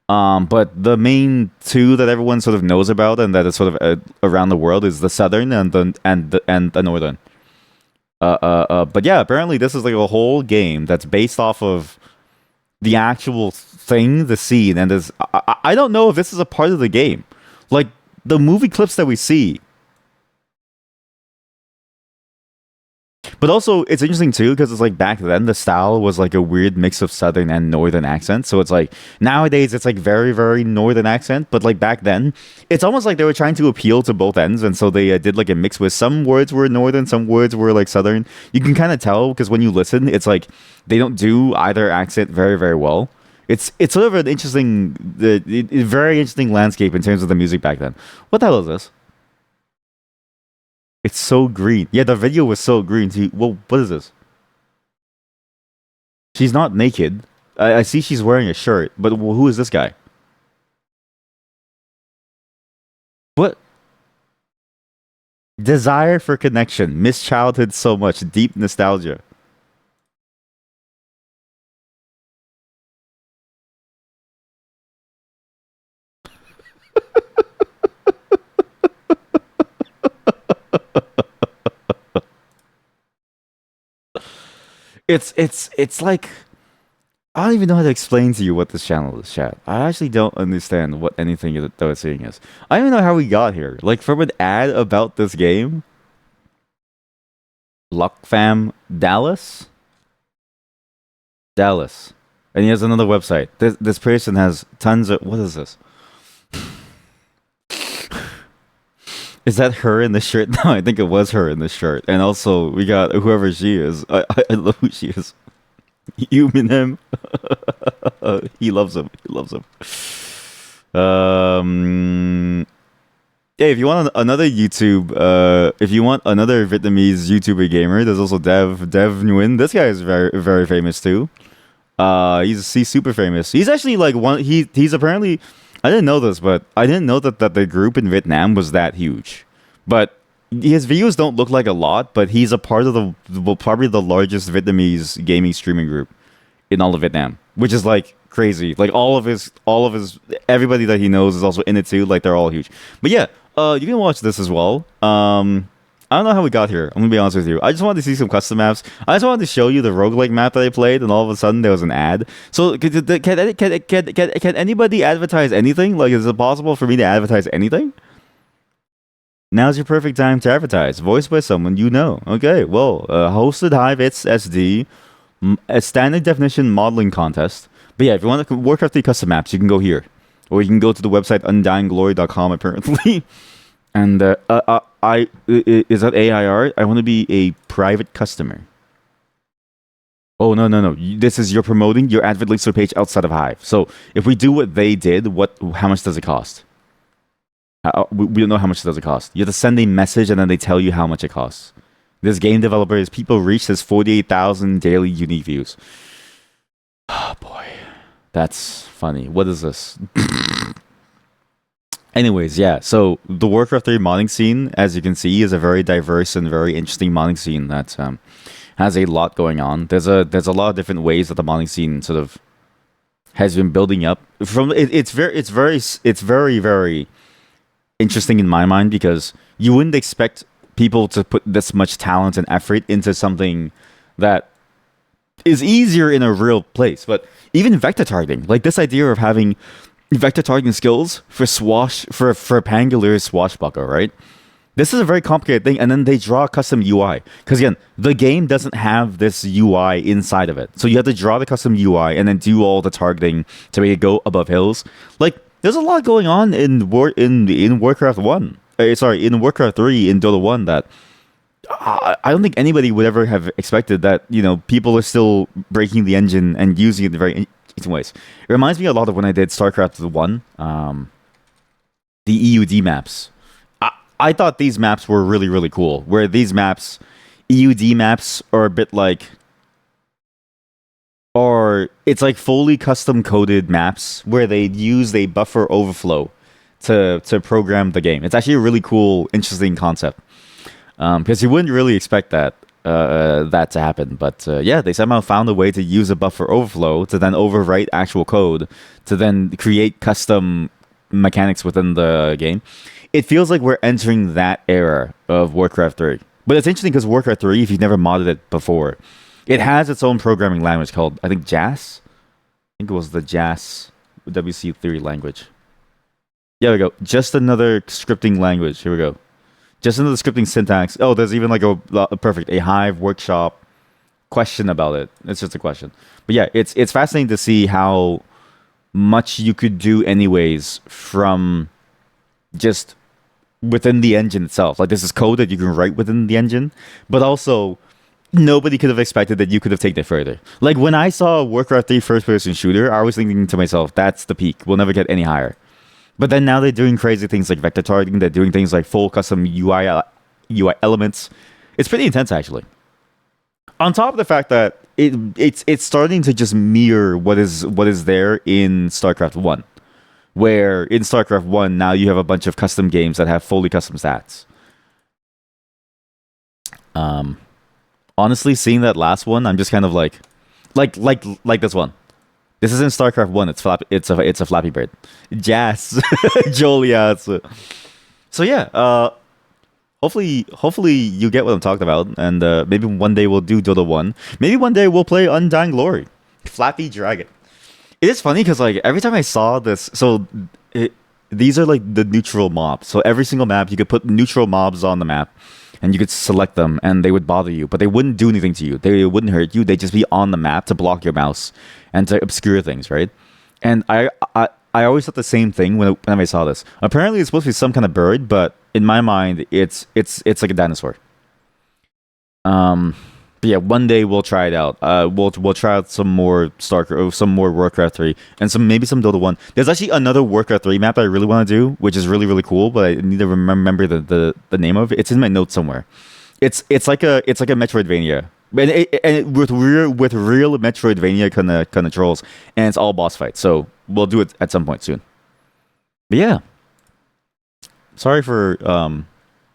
But the main two that everyone sort of knows about and that is sort of around the world is the Southern and the Northern. But yeah, apparently this is like a whole game that's based off of the actual thing, the scene, and I don't know if this is a part of the game. Like the movie clips that we see, But also, it's interesting too because it's like back then the style was like a weird mix of southern and northern accent. So it's like nowadays it's like very very northern accent, but like back then it's almost like they were trying to appeal to both ends, and so they did like a mix with some words were northern, some words were like southern. You can kind of tell because when you listen, it's like they don't do either accent very very well. It's sort of an interesting, very interesting landscape in terms of the music back then. What the hell is this? It's so green. Yeah, the video was so green too. Well, what is this? She's not naked. I see she's wearing a shirt, but who is this guy? What? Desire for connection. Miss childhood so much. Deep nostalgia. It's like I don't even know how to explain to you what this channel is, chat. I actually don't understand what anything that they're saying is. I don't even know how we got here. Like from an ad about this game, Luck Fam Dallas, Dallas, and he has another website. This person has tons of. What is this? Is that her in the shirt? No, I think it was her in the shirt. And also, we got whoever she is. I love who she is. Human him. He loves him. He loves him. Hey, if you want another YouTube, if you want another Vietnamese YouTuber gamer, there's also Dev Nguyen. This guy is very very famous too. He's super famous. He's actually like one. He's apparently. I didn't know this, but I didn't know that the group in Vietnam was that huge. But his videos don't look like a lot, but he's a part of the well, probably the largest Vietnamese gaming streaming group in all of Vietnam, which is like crazy. Like all of his everybody that he knows is also in it too. Like they're all huge. But yeah, you can watch this as well. I don't know how we got here. I'm gonna be honest with you. I just wanted to see some custom maps. I just wanted to show you the roguelike map that I played, and all of a sudden there was an ad. So can anybody advertise anything? Like, is it possible for me to advertise anything? Now's your perfect time to advertise. Voiced by someone you know. Okay, well, hosted Hive, it's SD, a standard definition modeling contest. But yeah, if you want to Warcraft 3 custom maps, you can go here. Or you can go to the website undyingglory.com, apparently. And is that AIR? I want to be a private customer. Oh, no, no, no. This is you're promoting your advert links to a page outside of Hive. So if we do what they did, how much does it cost? We don't know how much does it cost. You have to send a message and then they tell you how much it costs. This game developer is people reach says 48,000 daily unique views. Oh boy, that's funny. What is this? Anyways, yeah. So the Warcraft 3 modding scene, as you can see, is a very diverse and very interesting modding scene that has a lot going on. There's a lot of different ways that the modding scene sort of has been building up. From it's very interesting in my mind because you wouldn't expect people to put this much talent and effort into something that is easier in a real place. But even vector targeting, like this idea of having vector targeting skills for Pangolin swashbuckler, right? This is a very complicated thing, and then they draw a custom UI. Because again, the game doesn't have this UI inside of it. So you have to draw the custom UI and then do all the targeting to make it go above hills. Like, there's a lot going on in Warcraft 1. Sorry, in Warcraft 3, in Dota 1 that I don't think anybody would ever have expected that, you know, people are still breaking the engine and using it in very interesting ways. It reminds me a lot of when I did StarCraft 1, the EUD maps. I thought these maps were really, really cool. Where these maps, EUD maps, are a bit like, or it's like fully custom coded maps where they use a buffer overflow to program the game. It's actually a really cool, interesting concept because you wouldn't really expect that to happen. But yeah, they somehow found a way to use a buffer overflow to then overwrite actual code to then create custom mechanics within the game. It feels like we're entering that era of Warcraft 3. But it's interesting because Warcraft 3, if you've never modded it before, it has its own programming language called, I think, JAS? I think it was the JAS WC3 language. Yeah, we go. Just another scripting language. Here we go. Just into the scripting syntax. Oh, there's even like a perfect a Hive workshop question about it. It's just a question. But yeah, it's fascinating to see how much you could do anyways from just within the engine itself. Like this is code that you can write within the engine, but also nobody could have expected that you could have taken it further. Like when I saw Warcraft 3 first person shooter, I was thinking to myself, that's the peak. We'll never get any higher. But then now they're doing crazy things like vector targeting, they're doing things like full custom UI elements. It's pretty intense actually. On top of the fact that it's starting to just mirror what is there in StarCraft 1, where in StarCraft 1 now you have a bunch of custom games that have fully custom stats. Honestly, seeing that last one, I'm just kind of like this one. This isn't StarCraft 1, it's a Flappy Bird. Jazz. Jolias. So yeah, hopefully you get what I'm talking about, and maybe one day we'll do Dota 1. Maybe one day we'll play Undying Glory. Flappy Dragon. It is funny because like every time I saw this, these are like the neutral mobs. So every single map you could put neutral mobs on the map, and you could select them, and they would bother you, but they wouldn't do anything to you. They wouldn't hurt you. They'd just be on the map to block your mouse and to obscure things, right? And I always thought the same thing when I saw this. Apparently, it's supposed to be some kind of bird, but in my mind, it's like a dinosaur. But yeah, one day we'll try it out. We'll try out some more Starcraft, some more Warcraft 3, and maybe some Dota 1. There's actually another Warcraft 3 map that I really want to do, which is really really cool, but I need to remember the name of it. It's in my notes somewhere. It's like a Metroidvania, with real Metroidvania kind of trolls, and it's all boss fights. So we'll do it at some point soon. But yeah, sorry for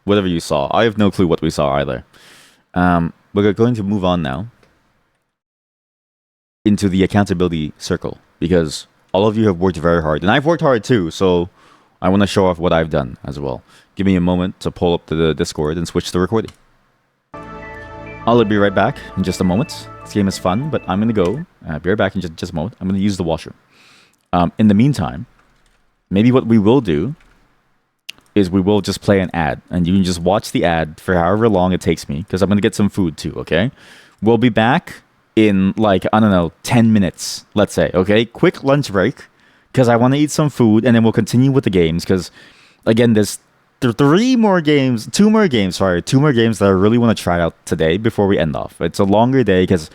whatever you saw. I have no clue what we saw either. We're going to move on now into the accountability circle because all of you have worked very hard, and I've worked hard too. So I want to show off what I've done as well. Give me a moment to pull up the Discord and switch the recording. I'll be right back in just a moment. This game is fun, but I'm going to go. Be right back in just a moment. I'm going to use the washroom. In the meantime, maybe what we will do is we will just play an ad, and you can just watch the ad for however long it takes me, because I'm going to get some food too, okay? We'll be back in, like, I don't know, 10 minutes, let's say, okay? Quick lunch break, because I want to eat some food, and then we'll continue with the games, because, again, there's two more games that I really want to try out today before we end off. It's a longer day because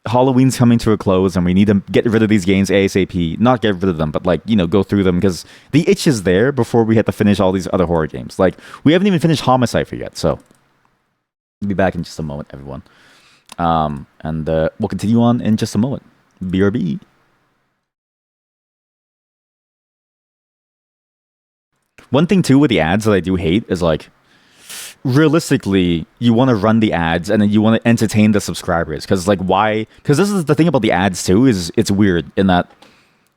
Halloween's coming to a close and we need to get rid of these games ASAP. Not get rid of them, but go through them because the itch is there before we have to finish all these other horror games. Like, we haven't even finished Homicide yet, so we'll be back in just a moment, everyone. And we'll continue on in just a moment. BRB. One thing too with the ads that I do hate is, like, realistically, you want to run the ads and then you want to entertain the subscribers. Because, like, why? Because this is the thing about the ads too, is it's weird in that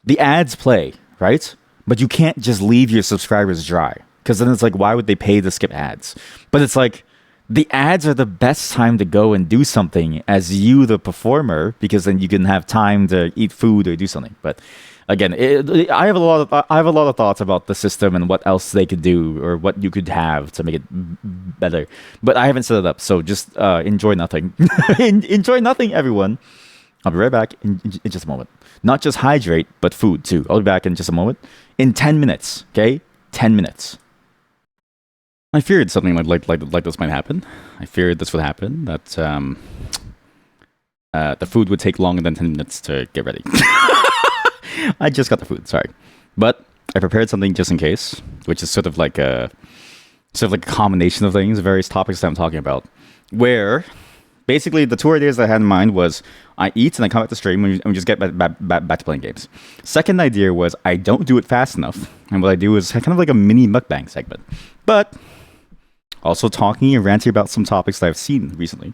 the ads play, right? But you can't just leave your subscribers dry. Because then it's like, why would they pay to skip ads? But it's like, the ads are the best time to go and do something as you, the performer, because then you can have time to eat food or do something. But again, I have a lot of thoughts about the system and what else they could do or what you could have to make it better. But I haven't set it up, so just enjoy nothing. Enjoy nothing, everyone. I'll be right back in just a moment. Not just hydrate, but food too. I'll be back in just a moment. In 10 minutes, okay? 10 minutes. I feared something like this might happen. I feared this would happen, that the food would take longer than 10 minutes to get ready. I just got the food, sorry. But I prepared something just in case, which is sort of like a combination of things, various topics that I'm talking about. Where basically the two ideas I had in mind was I eat and I come back to stream and we just get back to playing games. Second idea was I don't do it fast enough, and what I do is kind of like a mini mukbang segment. But also talking and ranting about some topics that I've seen recently,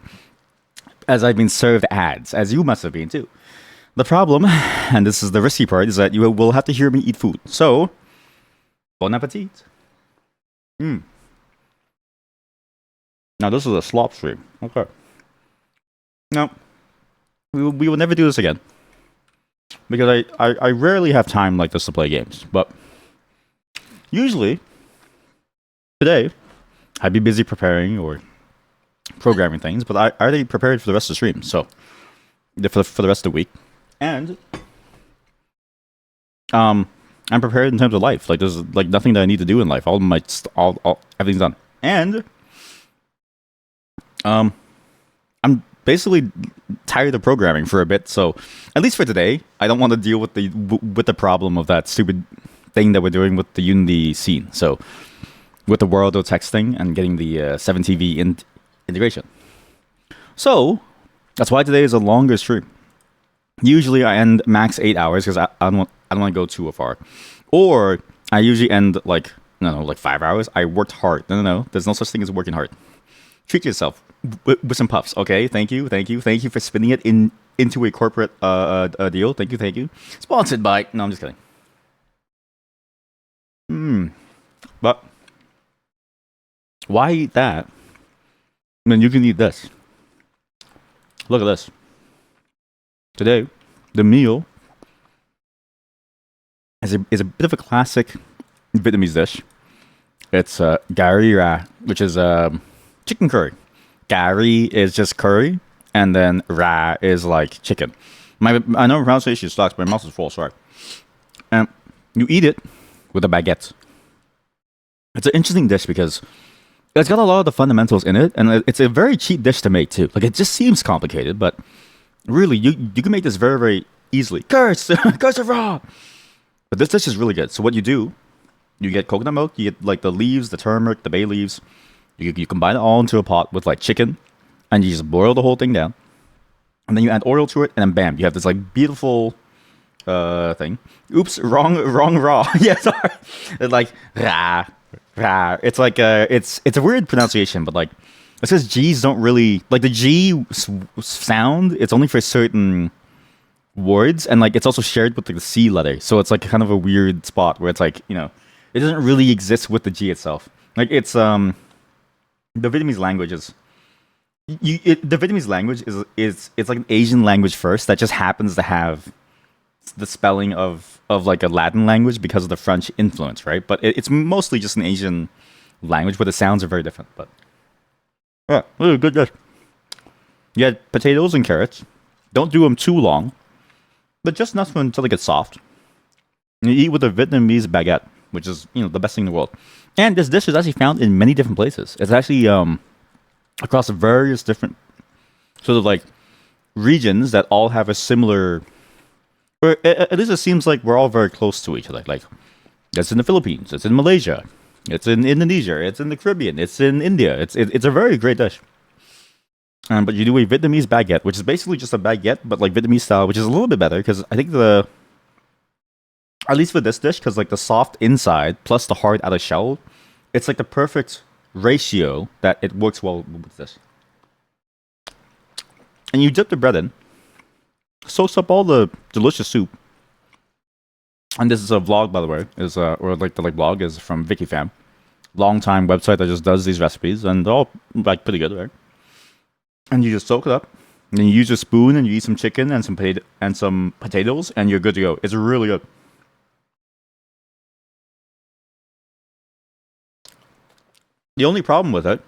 as I've been served ads, as you must have been too. The problem, and this is the risky part, is that you will have to hear me eat food. So, bon appetit. Now, this is a slop stream. Okay. No, we will never do this again. Because I rarely have time like this to play games. But usually, today, I'd be busy preparing or programming things, but I already prepared for the rest of the stream. So for the rest of the week, and I'm prepared in terms of life. Like there's like nothing that I need to do in life. All my all everything's done, and I'm basically tired of programming for a bit. So at least for today, I don't want to deal with the problem of that stupid thing that we're doing with the Unity scene. So with the world of texting and getting the 7TV integration. So that's why today is a longer stream. Usually I end max 8 hours because I don't want to go too far, or I usually end like like 5 hours. I worked hard. No. There's no such thing as working hard. Treat yourself with some puffs, okay? Thank you for spinning it into a corporate deal. Thank you. Sponsored by. No, I'm just kidding. But why eat that? I mean, you can eat this. Look at this. Today, the meal is a bit of a classic Vietnamese dish. It's gari ra, which is chicken curry. Gari is just curry, and then ra is like chicken. I know pronunciation sucks, but my mouth is full. Sorry. And you eat it with a baguette. It's an interesting dish because it's got a lot of the fundamentals in it, and it's a very cheap dish to make too. Like it just seems complicated, but really, you can make this very, very easily. Curse raw. But this dish is really good. So what you do, you get coconut milk, you get like the leaves, the turmeric, the bay leaves. You combine it all into a pot with like chicken, and you just boil the whole thing down. And then you add oil to it, and then bam, you have this like beautiful thing. Oops, wrong raw. Yeah, sorry. It's like rah. It's like it's a weird pronunciation, but like it says G's don't really like the G sound. It's only for certain words, and like it's also shared with like, the C letter. So it's like kind of a weird spot where it's like it doesn't really exist with the G itself. Like it's the Vietnamese language is the Vietnamese language is it's like an Asian language first that just happens to have the spelling of like a Latin language because of the French influence, right? But it's mostly just an Asian language where the sounds are very different. But yeah, good dish. You had potatoes and carrots. Don't do them too long, but just enough until they get soft. And you eat with a Vietnamese baguette, which is the best thing in the world. And this dish is actually found in many different places. It's actually across various different sort of like regions that all have a similar. Or at least it seems like we're all very close to each other. Like, it's in the Philippines, it's in Malaysia, it's in Indonesia, it's in the Caribbean, it's in India. It's a very great dish. But you do a Vietnamese baguette, which is basically just a baguette, but like Vietnamese style, which is a little bit better because I think at least for this dish, because like the soft inside plus the hard outer shell, it's like the perfect ratio that it works well with this. And you dip the bread in. Soaks up all the delicious soup. And this is a vlog, by the way, or like the blog is from Vicky Fam, long time website that just does these recipes, and they're all like pretty good, right? And you just soak it up, and then you use a spoon, and you eat some chicken and some potatoes, and you're good to go. It's really good. The only problem with it,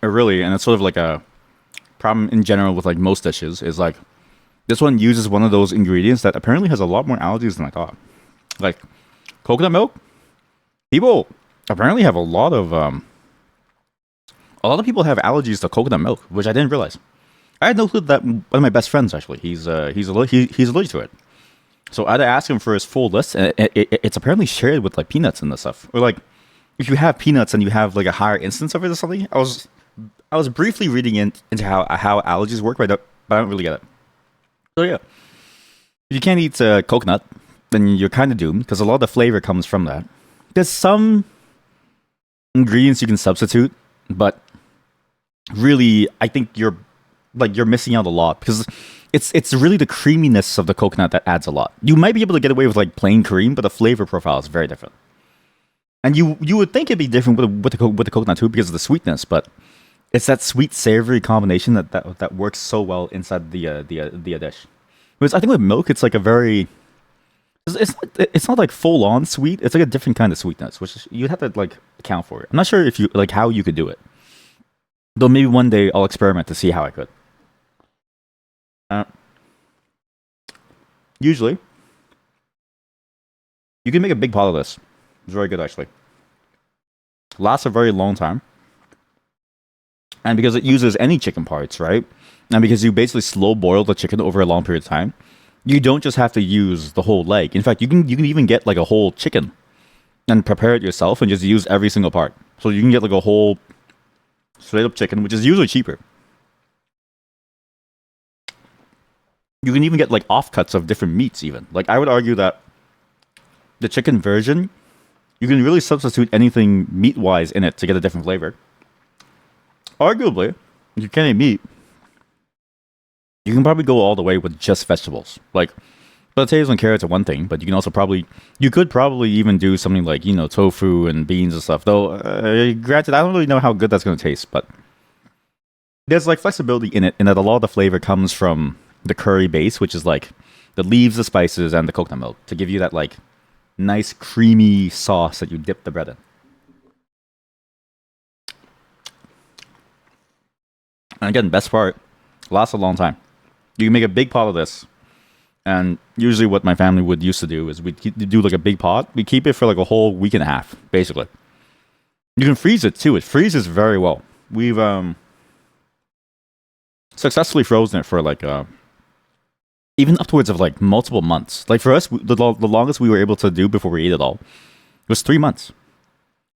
really, and it's sort of like a problem in general with like most dishes, is like this one uses one of those ingredients that apparently has a lot more allergies than I thought. Like coconut milk, people apparently have a lot of people have allergies to coconut milk, which I didn't realize. I had no clue that one of my best friends actually he's allergic to it. So I had to ask him for his full list, and it's apparently shared with like peanuts and this stuff, or like if you have peanuts and you have like a higher instance of it or something. I was briefly reading into how allergies work, but I don't really get it. So yeah, if you can't eat coconut, then you're kind of doomed because a lot of the flavor comes from that. There's some ingredients you can substitute, but really, I think you're missing out a lot because it's really the creaminess of the coconut that adds a lot. You might be able to get away with like plain cream, but the flavor profile is very different. And you would think it'd be different with the coconut too because of the sweetness, but it's that sweet savory combination that works so well inside the dish. Whereas I think with milk, it's like a very It's not like full on sweet. It's like a different kind of sweetness, which is, you'd have to like account for it. I'm not sure if you like how you could do it. Though maybe one day I'll experiment to see how I could. Uh, Usually, you can make a big pot of this. It's very good actually. Lasts a very long time, and because it uses any chicken parts, right? And because you basically slow boil the chicken over a long period of time, you don't just have to use the whole leg. In fact, you can even get like a whole chicken and prepare it yourself and just use every single part. So you can get like a whole straight up chicken, which is usually cheaper. You can even get like offcuts of different meats. Even like I would argue that the chicken version, you can really substitute anything meat wise in it to get a different flavor. Arguably, if you can't eat meat, you can probably go all the way with just vegetables. Like potatoes and carrots are one thing, but you could probably even do something like tofu and beans and stuff. Though, granted, I don't really know how good that's going to taste, but there's like flexibility in it, in that a lot of the flavor comes from the curry base, which is like the leaves, the spices, and the coconut milk to give you that like nice creamy sauce that you dip the bread in. And again, best part, lasts a long time. You can make a big pot of this. And usually, what my family would used to do is we'd do like a big pot. We keep it for like a whole week and a half, basically. You can freeze it too. It freezes very well. We've successfully frozen it for like even upwards of like multiple months. Like for us, the longest we were able to do before we ate it all was 3 months.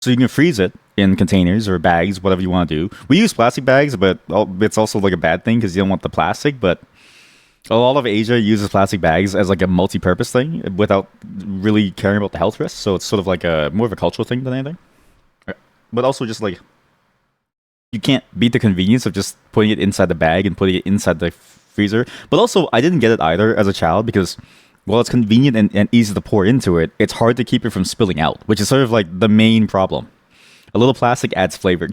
So you can freeze it in containers or bags, whatever you want to do. We use plastic bags, but it's also like a bad thing because you don't want the plastic. But a lot of Asia uses plastic bags as like a multi-purpose thing without really caring about the health risks. So it's sort of like a more of a cultural thing than anything. But also just like you can't beat the convenience of just putting it inside the bag and putting it inside the freezer. But also I didn't get it either as a child because while it's convenient and easy to pour into it, it's hard to keep it from spilling out, which is sort of like the main problem. A little plastic adds flavor.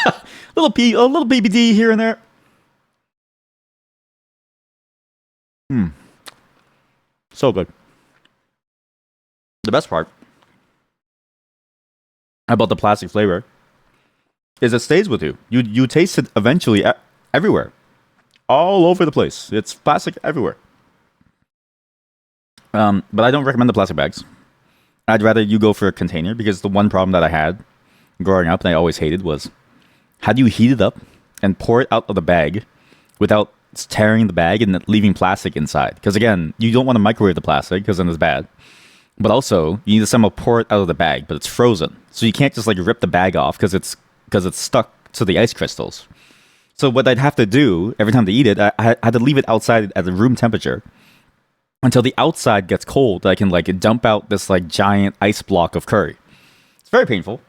a little PBD here and there. So good. The best part about the plastic flavor is it stays with you. You taste it eventually everywhere, all over the place. It's plastic everywhere. But I don't recommend the plastic bags. I'd rather you go for a container because the one problem that I had growing up and I always hated was how do you heat it up and pour it out of the bag without tearing the bag and leaving plastic inside? Because again, you don't want to microwave the plastic because then it's bad. But also, you need to somehow pour it out of the bag, but it's frozen, so you can't just like rip the bag off because it's stuck to the ice crystals. So what I'd have to do every time to eat it, I had to leave it outside at the room temperature until the outside gets cold. I can like dump out this like giant ice block of curry. It's very painful.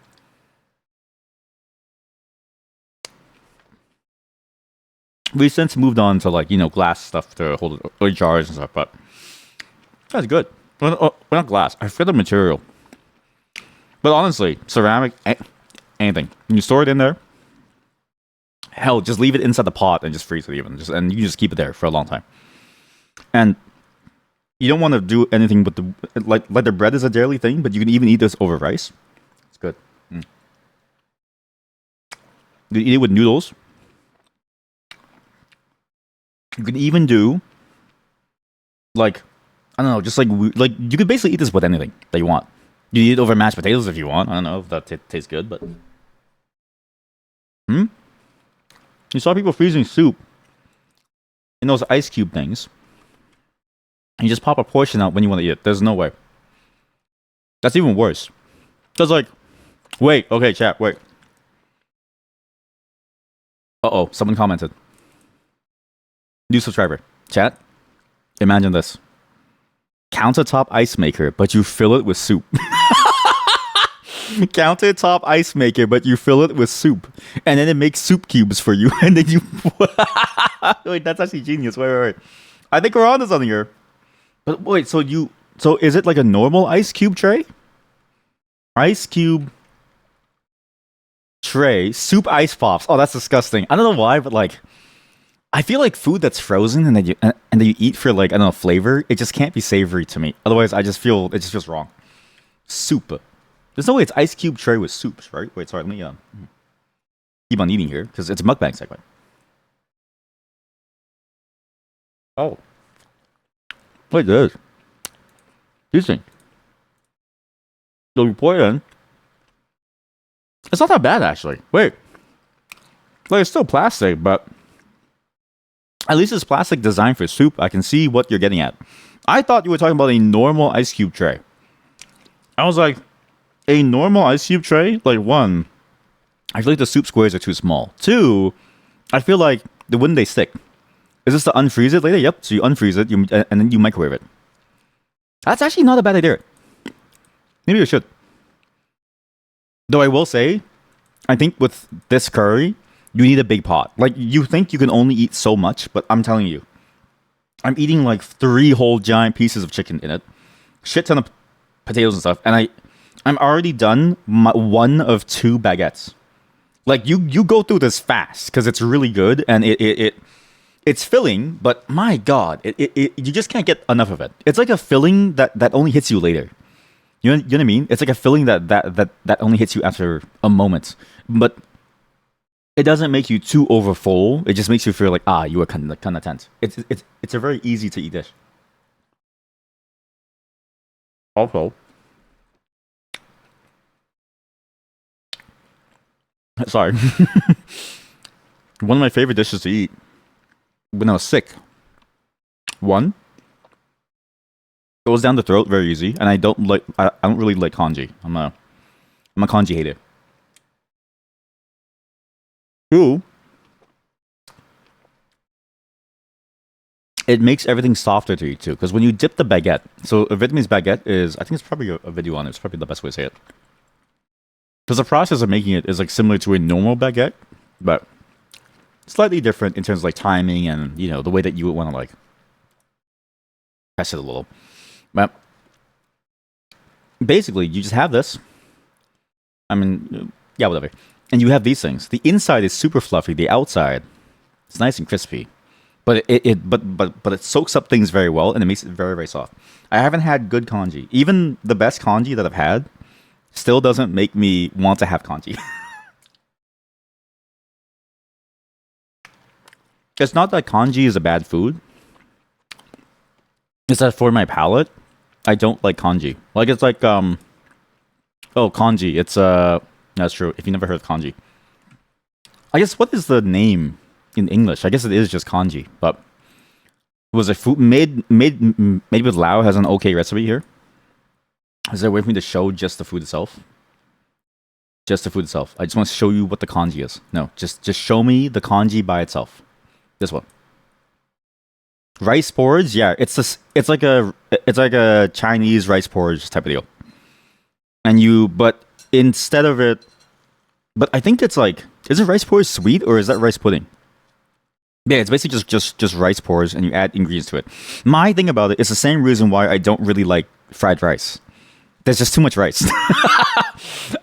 We've since moved on to like glass stuff to hold it, or jars and stuff, but that's good. Well, not glass. I forget the material, but honestly, ceramic, anything. When you store it in there, hell, just leave it inside the pot and just freeze it even, and you just keep it there for a long time. And you don't want to do anything with the like the bread is a daily thing, but you can even eat this over rice. It's good. You can eat it with noodles. You can even do like I don't know, just like you could basically eat this with anything that you want. You eat it over mashed potatoes if you want. I don't know if that tastes good, but you saw people freezing soup in those ice cube things. You just pop a portion out when you want to eat it. There's no way. That's even worse. Cause like, wait, okay, chat, wait. Someone commented. New subscriber. Chat, imagine this. Countertop ice maker, but you fill it with soup. Countertop ice maker, but you fill it with soup. And then it makes soup cubes for you. And then you... Wait, that's actually genius. Wait. I think we're on to something here. But wait, so is it like a normal ice cube tray? Ice cube tray, soup ice pops. Oh, that's disgusting. I don't know why, but like... I feel like food that's frozen and that you eat for like I don't know flavor, it just can't be savory to me. Otherwise, I just feel it just feels wrong. Soup. There's no way it's ice cube tray with soups, right? Wait, sorry, let me keep on eating here because it's a mukbang segment. Oh, wait, this. Interesting. So you pour it in. It's not that bad actually. Wait, like it's still plastic, but at least it's plastic designed for soup. I can see what you're getting at. I thought you were talking about a normal ice cube tray. I was like, a normal ice cube tray? Like, one, I feel like the soup squares are too small. Two, I feel like, wouldn't they stick? Is this to unfreeze it later? Yep. So you unfreeze it, and then you microwave it. That's actually not a bad idea. Maybe I should. Though I will say, I think with this curry, you need a big pot. Like, you think you can only eat so much, but I'm telling you, I'm eating like 3 whole giant pieces of chicken in it, shit ton of potatoes and stuff, and I'm already done one of 2 baguettes. Like you go through this fast because it's really good and it's filling, but my god, you just can't get enough of it. It's like a filling that only hits you later. You know what I mean? It's like a filling that only hits you after a moment, but it doesn't make you too overfull. It just makes you feel like you were kind of tense. It's a very easy to eat dish. Also, sorry, one of my favorite dishes to eat when I was sick. One goes down the throat very easy, and I don't really like congee. I'm a congee hater. Two, it makes everything softer to eat too. Because when you dip the baguette, so a Vietnamese baguette is, I think it's probably a video on it. It's probably the best way to say it. Because the process of making it is like similar to a normal baguette, but slightly different in terms of like timing and the way that you would want to like press it a little. But basically, you just have this. I mean, yeah, whatever. And you have these things. The inside is super fluffy. The outside, it's nice and crispy. But it soaks up things very well and it makes it very, very soft. I haven't had good congee. Even the best congee that I've had still doesn't make me want to have congee. It's not that congee is a bad food. It's that for my palate, I don't like congee. Like it's like congee. It's that's true. If you never heard of congee. I guess what is the name in English? I guess it is just congee, but was it food made with Lao has an okay recipe here? Is there a way for me to show just the food itself? Just the food itself. I just want to show you what the congee is. No, just show me the congee by itself. This one. Rice porridge, yeah, it's like a Chinese rice porridge type of deal. But instead of it, but I think it's like, is it rice porridge sweet or is that rice pudding? Yeah, it's basically just rice porridge and you add ingredients to it. My thing about it is the same reason why I don't really like fried rice. There's just too much rice.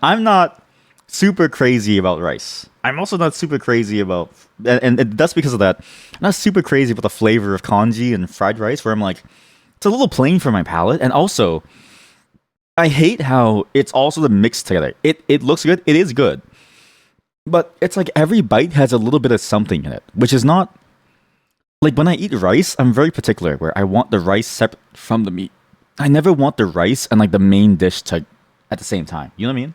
I'm not super crazy about rice. I'm also not super crazy about, and that's because of that. I'm not super crazy about the flavor of congee and fried rice, where I'm like, it's a little plain for my palate. And also, I hate how it's also the mixed together. It looks good. It is good. But it's like every bite has a little bit of something in it, which is not, like when I eat rice, I'm very particular where I want the rice separate from the meat. I never want the rice and like the main dish to at the same time. You know what I mean?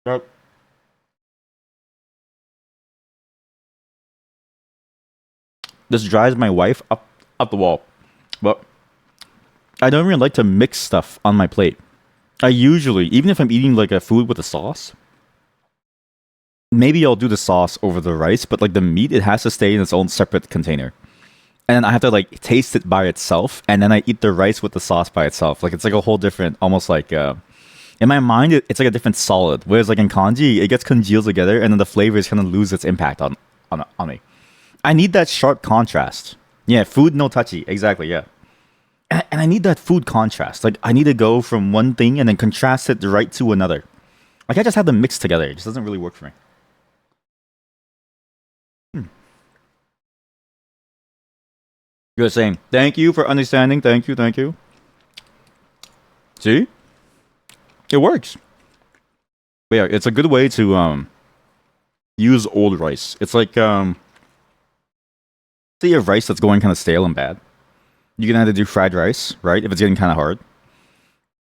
Yep. This drives my wife up the wall. But I don't really like to mix stuff on my plate. I usually, even if I'm eating like a food with a sauce, maybe I'll do the sauce over the rice, but like the meat, it has to stay in its own separate container. And then I have to like taste it by itself, and then I eat the rice with the sauce by itself. Like it's like a whole different, almost like in my mind, it's like a different solid. Whereas like in congee, it gets congealed together, and then the flavors kind of lose its impact on me. I need that sharp contrast. Yeah, food no touchy. Exactly. Yeah, and I need that food contrast. Like I need to go from one thing and then contrast it right to another. Like I just have them mixed together. It just doesn't really work for me. You're saying thank you for understanding. Thank you, thank you. See, it works. But yeah, it's a good way to use old rice. It's like say you have rice that's going kind of stale and bad. You can either do fried rice, right? If it's getting kind of hard.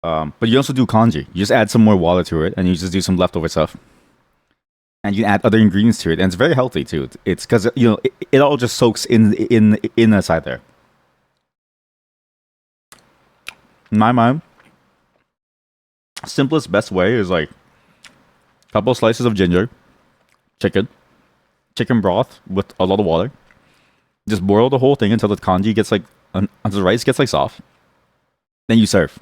But you also do congee. You just add some more water to it, and you just do some leftover stuff. And you add other ingredients to it, and it's very healthy too. It's because it all just soaks in inside there. In my mind, simplest best way is like a couple slices of ginger, chicken, chicken broth with a lot of water. Just boil the whole thing until the congee gets like until the rice gets like soft. Then you serve.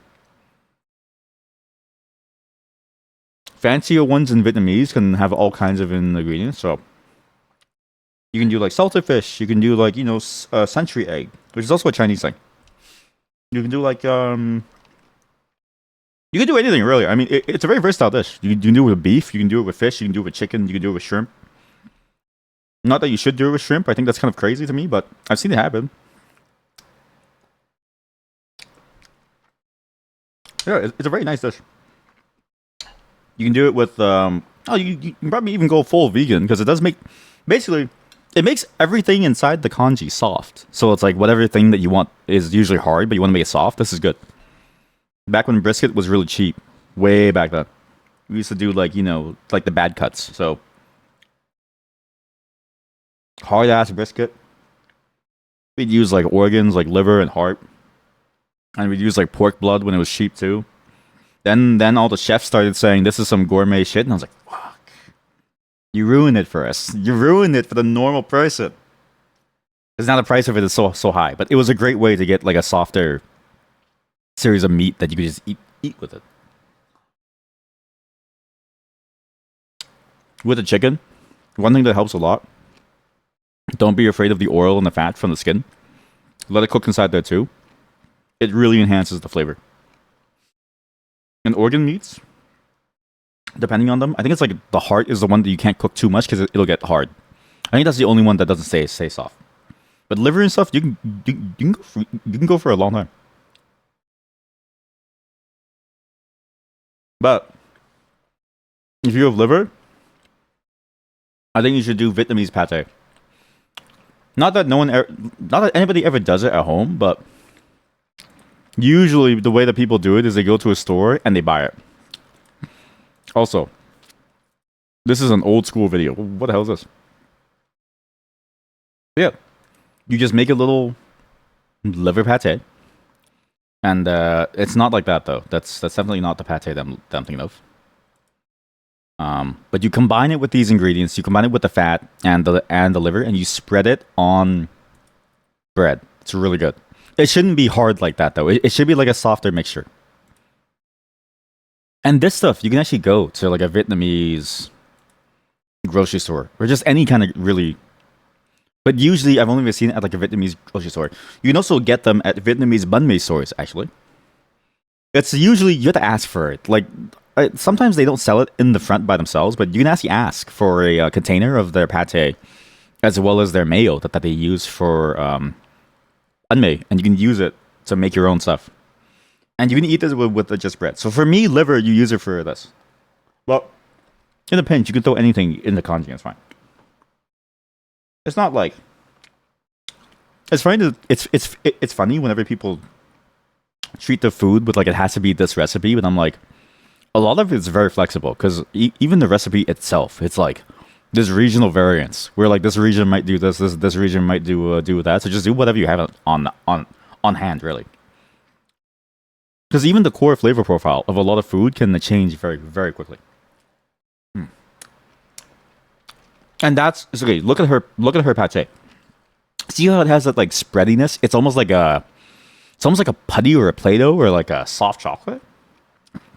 Fancier ones in Vietnamese can have all kinds of ingredients. So you can do like salted fish. You can do like century egg, which is also a Chinese thing. You can do like you can do anything really. I mean, it's a very versatile dish. You can do it with beef. You can do it with fish. You can do it with chicken. You can do it with shrimp. Not that you should do it with shrimp. I think that's kind of crazy to me, but I've seen it happen. Yeah, it's a very nice dish. You can do it with you can probably even go full vegan because it does make basically it makes everything inside the congee soft. So it's like whatever thing that you want is usually hard, but you want to make it soft. This is good. Back when brisket was really cheap, way back then, we used to do like like the bad cuts. So hard ass brisket. We'd use like organs like liver and heart, and we'd use like pork blood when it was cheap too. Then all the chefs started saying this is some gourmet shit, and I was like, fuck. You ruined it for us. You ruined it for the normal person. Because now the price of it is so high. But it was a great way to get like a softer series of meat that you could just eat with it. With the chicken, one thing that helps a lot, don't be afraid of the oil and the fat from the skin. Let it cook inside there too. It really enhances the flavor. And organ meats, depending on them, I think it's like the heart is the one that you can't cook too much because it'll get hard. I think that's the only one that doesn't stay soft. But liver and stuff, you can go for a long time. But if you have liver, I think you should do Vietnamese pate. Not that not that anybody ever does it at home, but usually the way that people do it is they go to a store and they buy it. Also, this is an old school video. What the hell is this? Yeah, you just make a little liver pate, and it's not like that though. That's definitely not the pate that I'm thinking of. But you combine it with these ingredients. You combine it with the fat and the liver, and you spread it on bread. It's really good. It shouldn't be hard like that though. It should be like a softer mixture. And this stuff, you can actually go to like a Vietnamese grocery store or just any kind of really. But usually, I've only ever seen it at like a Vietnamese grocery store. You can also get them at Vietnamese banh mi stores. Actually, it's usually you have to ask for it. Like sometimes they don't sell it in the front by themselves, but you can actually ask for a container of their pate as well as their mayo that they use for banh mi, and you can use it to make your own stuff. And you can eat this with just bread. So for me, liver, you use it for this. Well, in a pinch, you can throw anything in the congee. It's fine. It's not like it's funny. It's funny whenever people treat the food with like it has to be this recipe, but I'm like, a lot of it's very flexible because even the recipe itself, it's like there's regional variance where like this region might do this region might do that. So just do whatever you have on hand, really. Because even the core flavor profile of a lot of food can change very, very quickly. And that's it's okay. Look at her pate. See how it has that like spreadiness? It's almost like a putty or a Play-Doh or like a soft chocolate.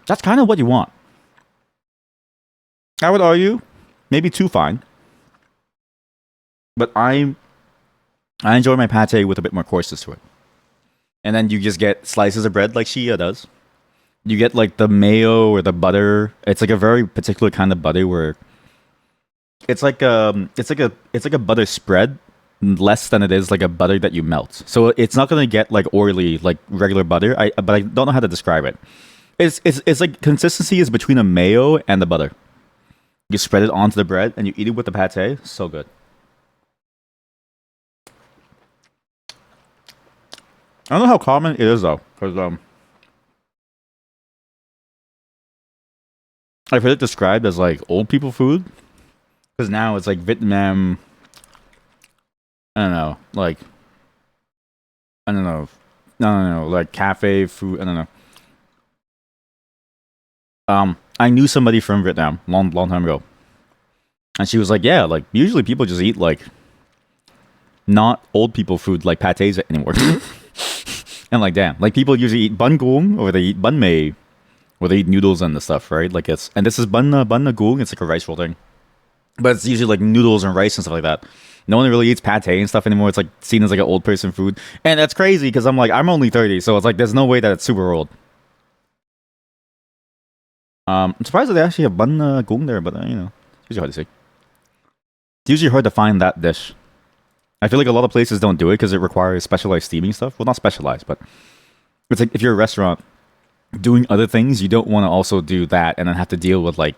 That's kind of what you want. I would argue, maybe too fine. But I enjoy my pate with a bit more coarseness to it. And then you just get slices of bread like Shia does. You get like the mayo or the butter. It's like a very particular kind of butter where it's like a butter spread, less than it is like a butter that you melt. So it's not gonna get like oily like regular butter. But I don't know how to describe it. It's like consistency is between a mayo and the butter. You spread it onto the bread and you eat it with the pate. So good. I don't know how common it is though, because I've heard it described as like old people food. Because now it's like Vietnam. I don't know, like I don't know, I don't know, like cafe food. I don't know. I knew somebody from Vietnam long time ago, and she was like, "Yeah, like usually people just eat like not old people food like pates anymore." And like, damn, like people usually eat bun goong or they eat bun mei or they eat noodles and the stuff, right? Like it's and this is bun goong. It's like a rice roll thing, but it's usually like noodles and rice and stuff like that. No one really eats pate and stuff anymore. It's like seen as like an old person food, and that's crazy because I'm like I'm only 30, so it's like there's no way that it's super old. I'm surprised that they actually have bun goong there, but it's usually hard to see. It's usually hard to find that dish. I feel like a lot of places don't do it because it requires specialized steaming stuff. Well, not specialized, but it's like if you're a restaurant doing other things, you don't want to also do that and then have to deal with like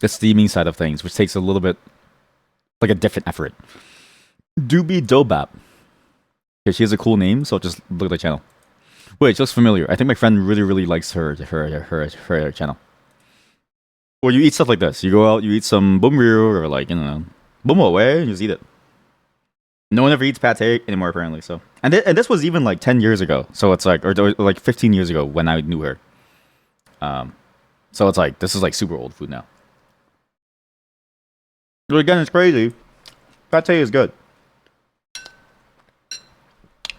the steaming side of things, which takes a little bit like a different effort. Doobie Dobap. Okay, she has a cool name, so just look at the channel. Wait, she looks familiar. I think my friend really likes her channel. Or you eat stuff like this. You go out, you eat some bum or like bum away, and you just eat it. No one ever eats pate anymore, apparently. So, and this was even like 10 years ago. So it's like, or like 15 years ago when I knew her. So it's like this is like super old food now. But again, it's crazy. Pate is good.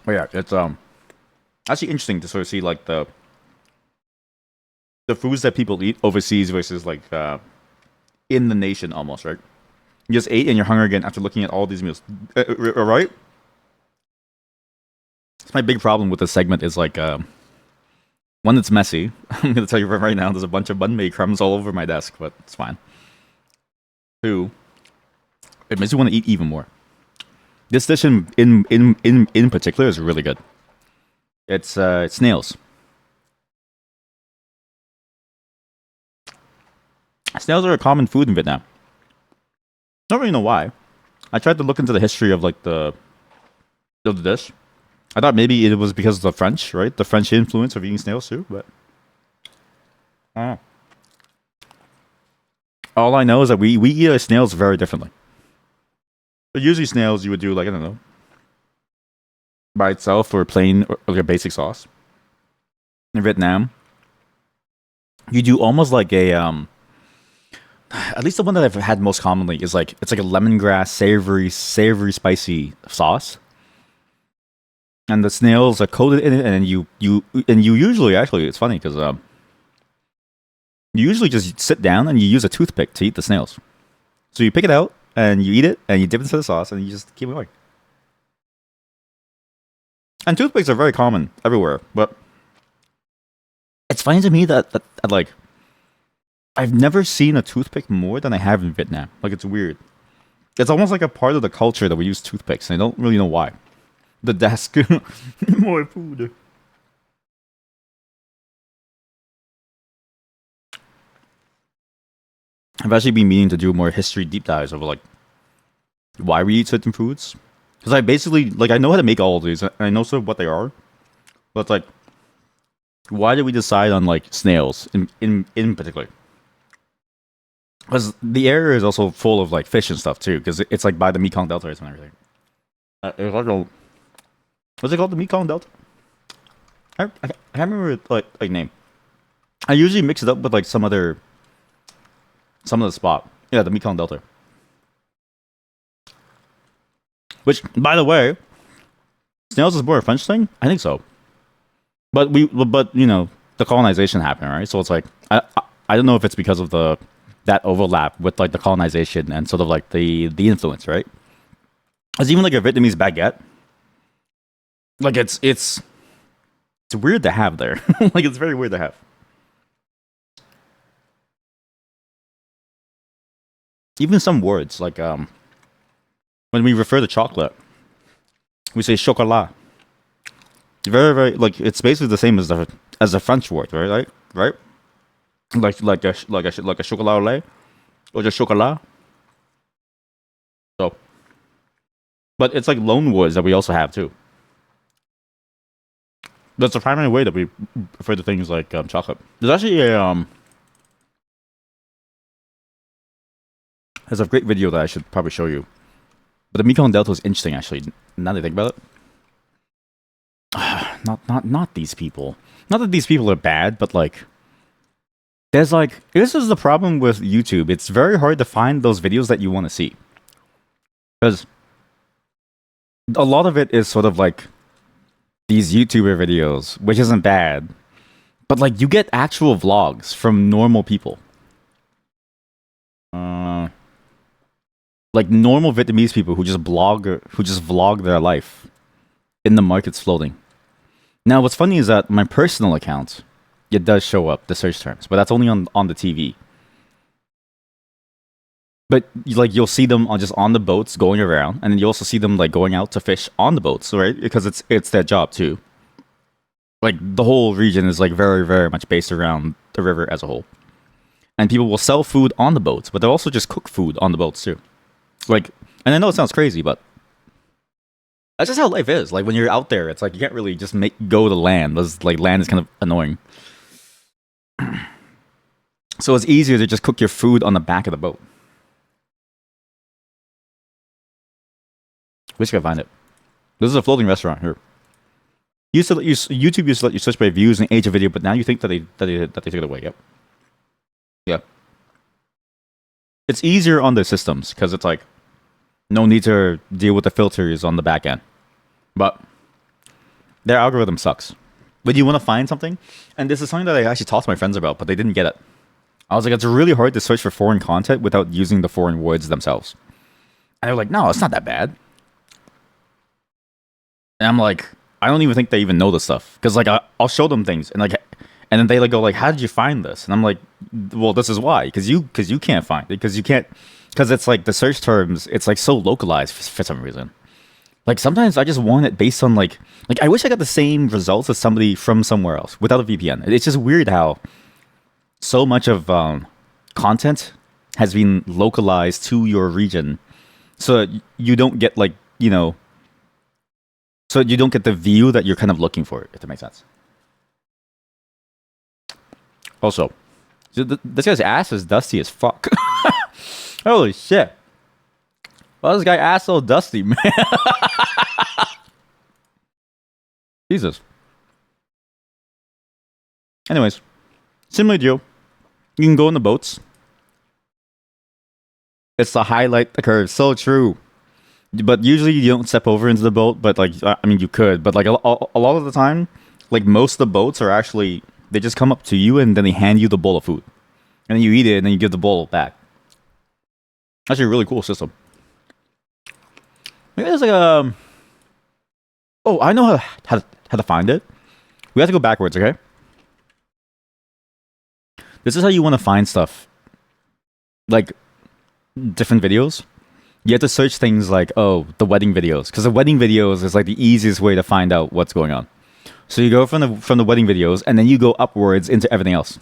But yeah, it's actually interesting to sort of see like the foods that people eat overseas versus like in the nation almost, right? You just ate and you're hungry again after looking at all these meals, right? It's my big problem with this segment is like one that's messy. I'm gonna tell you right now, there's a bunch of bun mei crumbs all over my desk, but it's fine. Two, it makes you want to eat even more. This dish in particular is really good. It's snails. Snails are a common food in Vietnam. Don't really know why. I tried to look into the history of like of the dish. I thought maybe it was because of the French, right? The French influence of eating snails too, but I don't know. All I know is that we eat our snails very differently. But usually snails you would do like I don't know by itself or plain or like a basic sauce. In Vietnam, you do almost like a at least the one that I've had most commonly is like it's like a lemongrass savory spicy sauce. And the snails are coated in it, and then you usually actually it's funny because you usually just sit down and you use a toothpick to eat the snails. So you pick it out and you eat it and you dip it into the sauce and you just keep going. And toothpicks are very common everywhere, but it's funny to me that like I've never seen a toothpick more than I have in Vietnam. Like it's weird. It's almost like a part of the culture that we use toothpicks, and I don't really know why. The desk, more food. I've actually been meaning to do more history deep dives of like why we eat certain foods. Because I basically like I know how to make all of these. I know sort of what they are, but it's like why did we decide on like snails in particular? Because the area is also full of like fish and stuff too. Because it's like by the Mekong Delta and everything. It's like a, what's it called? The Mekong Delta. I can't remember like name. I usually mix it up with like some other spot. Yeah, the Mekong Delta. Which, by the way, snails is more a French thing. I think so. But the colonization happened, right? So it's like I don't know if it's because of that overlap with like the colonization and sort of like the influence, right? It's even like a Vietnamese baguette. Like it's weird to have there. Like it's very weird to have. Even some words like when we refer to chocolate, We say chocolat. Very, very like it's basically the same as the French word, right? Right? Like a chocolat au lait or just chocolat. So, but it's like loan words that we also have too. That's the primary way that we refer to things like chocolate. There's a great video that I should probably show you. But the Mekong Delta is interesting actually. Now that I think about it, not these people. Not that these people are bad, but like there's like this is the problem with YouTube. It's very hard to find those videos that you want to see because a lot of it is sort of like these YouTuber videos, which isn't bad, but like you get actual vlogs from normal people. Like normal Vietnamese people who just vlog their life in the markets floating. Now, what's funny is that my personal account, it does show up the search terms, but that's only on the TV. But like you'll see them on the boats going around, and then you also see them like going out to fish on the boats, right? Because it's their job too. Like the whole region is like very very much based around the river as a whole, and people will sell food on the boats, but they'll also just cook food on the boats too. Like, and I know it sounds crazy, but that's just how life is. Like when you're out there, it's like you can't really just go to land. Like land is kind of annoying. So it's easier to just cook your food on the back of the boat. Wish I could find it. This is a floating restaurant here. YouTube used to let you search by views and age of video, but now you think that they took it away. Yep. Yeah. It's easier on the systems because it's like no need to deal with the filters on the back end. But their algorithm sucks. When you want to find something, and this is something that I actually talked to my friends about, but they didn't get it. I was like, it's really hard to search for foreign content without using the foreign words themselves. And they're like, no, it's not that bad. And I'm like, I don't even think they even know this stuff. Because like I'll show them things and then they like go like, how did you find this? And I'm like, well, this is why. Because you can't find it. Because it's like the search terms, it's like so localized for some reason. Like sometimes I just want it based on like I wish I got the same results as somebody from somewhere else without a VPN. It's just weird how so much of content has been localized to your region, so you don't get like so you don't get the view that you're kind of looking for. If that makes sense. Also, this guy's ass is dusty as fuck. Holy shit! Why is this guy ass so dusty, man? Jesus. Anyways, similar deal. You can go in the boats. It's to highlight the curve. So true. But usually you don't step over into the boat. But like, I mean, you could. But like a lot of the time, like most of the boats are actually, they just come up to you and then they hand you the bowl of food. And then you eat it and then you give the bowl back. Actually a really cool system. Maybe there's like a... Oh, I know how to find it. We have to go backwards, okay? This is how you want to find stuff. Like, different videos. You have to search things like, oh, the wedding videos. Because the wedding videos is like the easiest way to find out what's going on. So you go from the wedding videos, and then you go upwards into everything else.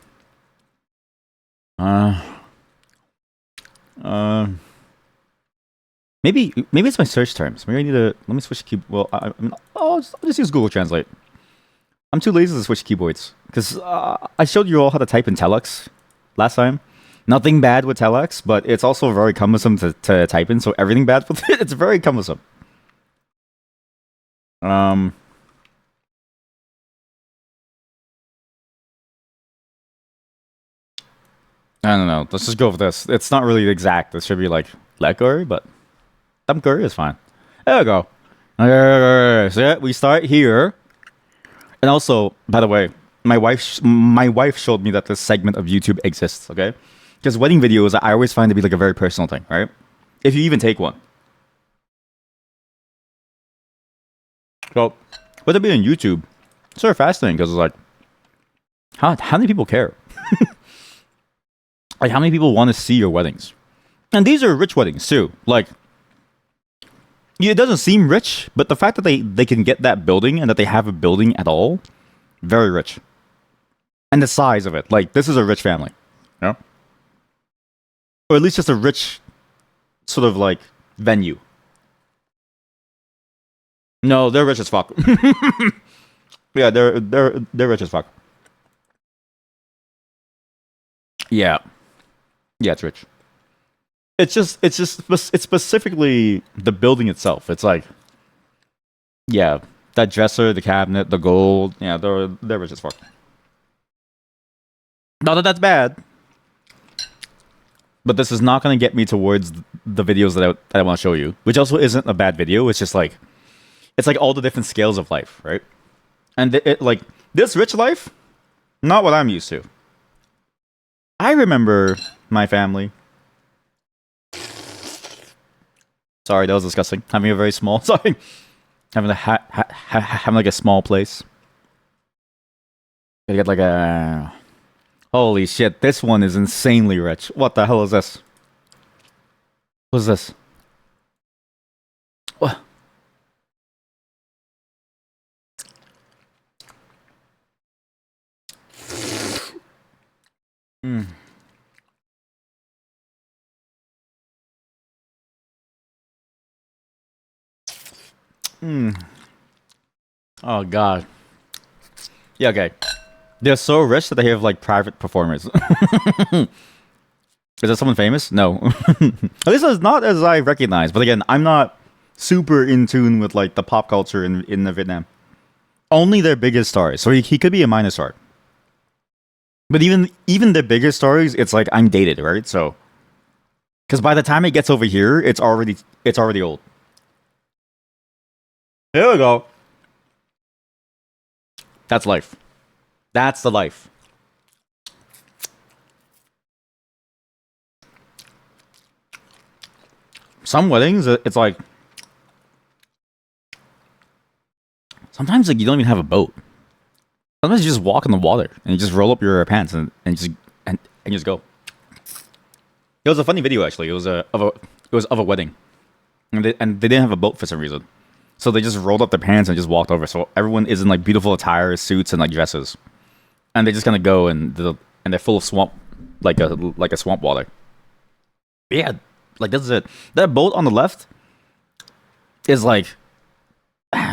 Maybe it's my search terms. Maybe I need to... Let me switch keyboard. Well, I'll just use Google Translate. I'm too lazy to switch keyboards. Because I showed you all how to type in telex last time. Nothing bad with telex, but it's also very cumbersome to type in. So everything bad with it, it's very cumbersome. I don't know. Let's just go with this. It's not really exact. This should be like let go, but thumb curry is fine. There we go. Okay, so yeah, we start here. And also, by the way, my wife showed me that this segment of YouTube exists. Okay, because wedding videos I always find to be like a very personal thing, right? If you even take one. So, with it being YouTube, it's sort of fascinating because it's like, how many people care? Like, how many people want to see your weddings? And these are rich weddings too. Like, it doesn't seem rich, but the fact that they can get that building and that they have a building at all, very rich. And the size of it, like this is a rich family, you know, or at least just a rich sort of like venue. No, they're rich as fuck. Yeah, they're rich as fuck. Yeah, yeah, it's rich. It's specifically the building itself. It's like, yeah, that dresser, the cabinet, the gold. Yeah, they're rich as fuck. Not that that's bad, but this is not going to get me towards the videos that I want to show you, which also isn't a bad video. It's just like it's like all the different scales of life, right? And like this rich life, not what I'm used to. I remember my family. Sorry, that was disgusting. Having a very small, sorry, having having like a small place. Gotta get like a. Holy shit! This one is insanely rich. What the hell is this? What's this? What? Hmm. Hmm. Oh god. Yeah. Okay. They're so rich that they have like private performers. Is that someone famous? No. At least it's not as I recognize. But again, I'm not super in tune with like the pop culture in the Vietnam. Only their biggest stars. So he could be a minor star. But even the biggest stars, it's like I'm dated, right? So because by the time it gets over here, it's already old. Here we go. That's life. That's the life. Some weddings, it's like sometimes like you don't even have a boat. Sometimes you just walk in the water and you just roll up your pants and just go. It was a funny video actually. It was of a wedding, and they didn't have a boat for some reason, so they just rolled up their pants and just walked over. So everyone is in like beautiful attire, suits, and like dresses, and they just kind of go and they're full of swamp, like a swamp water. Yeah, like this is it. That boat on the left is like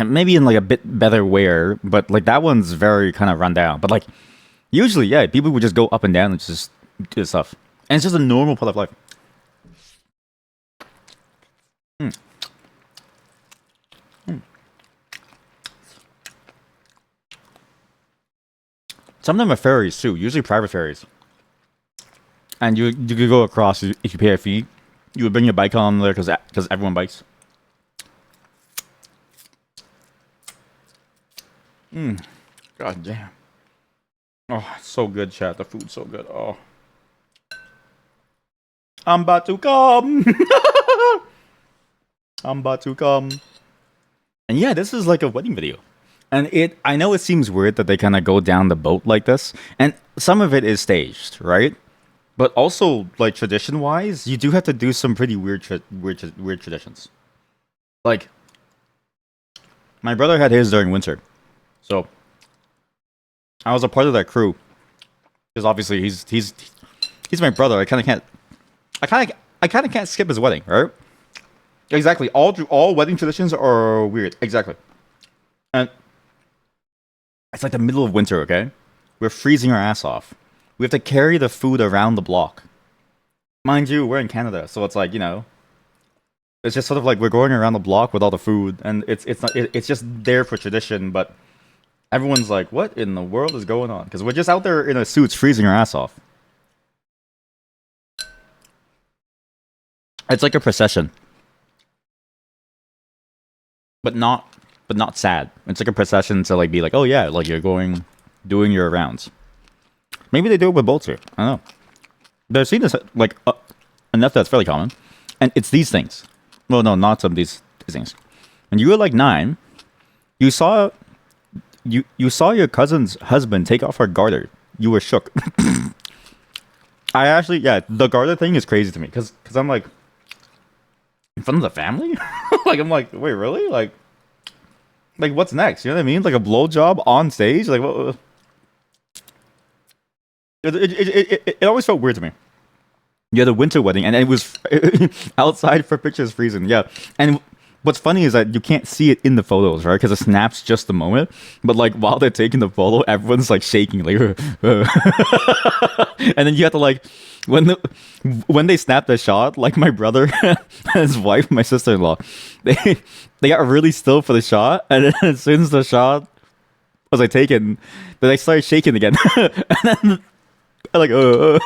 maybe in like a bit better wear, but like that one's very kind of run down. But like usually, yeah, people would just go up and down and just do stuff, and it's just a normal part of life. Mm. Mm. Some of them are ferries too, usually private ferries, and you could go across if you pay a fee. You would bring your bike on there because everyone bikes. God damn. Oh, it's so good, chat. The food's so good. Oh. I'm about to come. I'm about to come. And yeah, this is like a wedding video. And I know it seems weird that they kind of go down the boat like this. And some of it is staged, right? But also, like tradition-wise, you do have to do some pretty weird traditions. Like, my brother had his during winter. So I was a part of that crew because obviously he's my brother. I kind of can't skip his wedding, right? Exactly. All wedding traditions are weird. Exactly. And it's like the middle of winter. Okay, we're freezing our ass off. We have to carry the food around the block. Mind you, we're in Canada, so it's like it's just sort of like we're going around the block with all the food, and it's just there for tradition, but. Everyone's like, what in the world is going on? Because we're just out there in our suits freezing our ass off. It's like a procession. But not sad. It's like a procession to like be like, oh yeah, like you're doing your rounds. Maybe they do it with boats here. I don't know. But I've seen this like enough that's fairly common. And it's these things. Well, no, not some of these things. When you were like 9, you saw your cousin's husband take off her garter. You were shook. I actually, yeah, the garter thing is crazy to me because I'm like, in front of the family. Like I'm like, wait, really? Like what's next? You know what I mean? Like a blowjob on stage? Like what? It always felt weird to me. You had a winter wedding, and it was outside for pictures freezing. Yeah, and what's funny is that you can't see it in the photos, right? Because it snaps just the moment. But like while they're taking the photo, everyone's like shaking, like, and then you have to like when they snap the shot, like my brother and his wife, my sister-in-law, they they got really still for the shot, and then as soon as the shot was like taken, they like started shaking again, and then like, you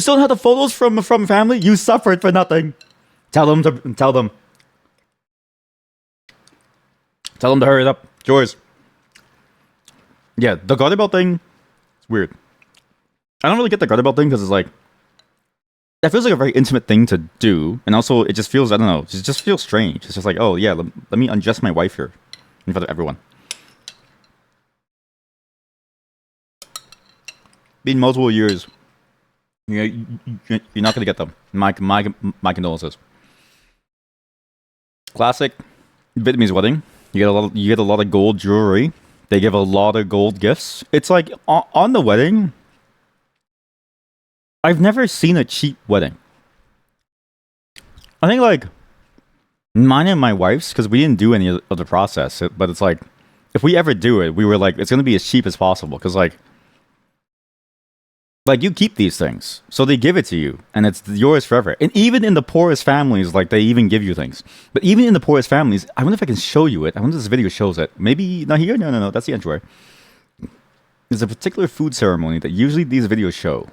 still have the photos from family? You suffered for nothing. Tell them to hurry it up. It's yours. Yeah, the garter belt thing, it's weird. I don't really get the garter belt thing because it's like that feels like a very intimate thing to do, and also it just feels, I don't know, it just feels strange. It's just like, oh yeah, let me undress my wife here in front of everyone. Been multiple years. You're not gonna get them. My condolences. Classic Vietnamese wedding. You get a lot of gold jewelry. They give a lot of gold gifts. It's like on the wedding. I've never seen a cheap wedding. I think like mine and my wife's, because we didn't do any of the process. But it's like if we ever do it, we were like it's gonna be as cheap as possible because like you keep these things, so they give it to you, and it's yours forever. And even in the poorest families, like they even give you things. But even in the poorest families, I wonder if I can show you it. I wonder if this video shows it. Maybe not here. No. That's the entryway. There's a particular food ceremony that usually these videos show,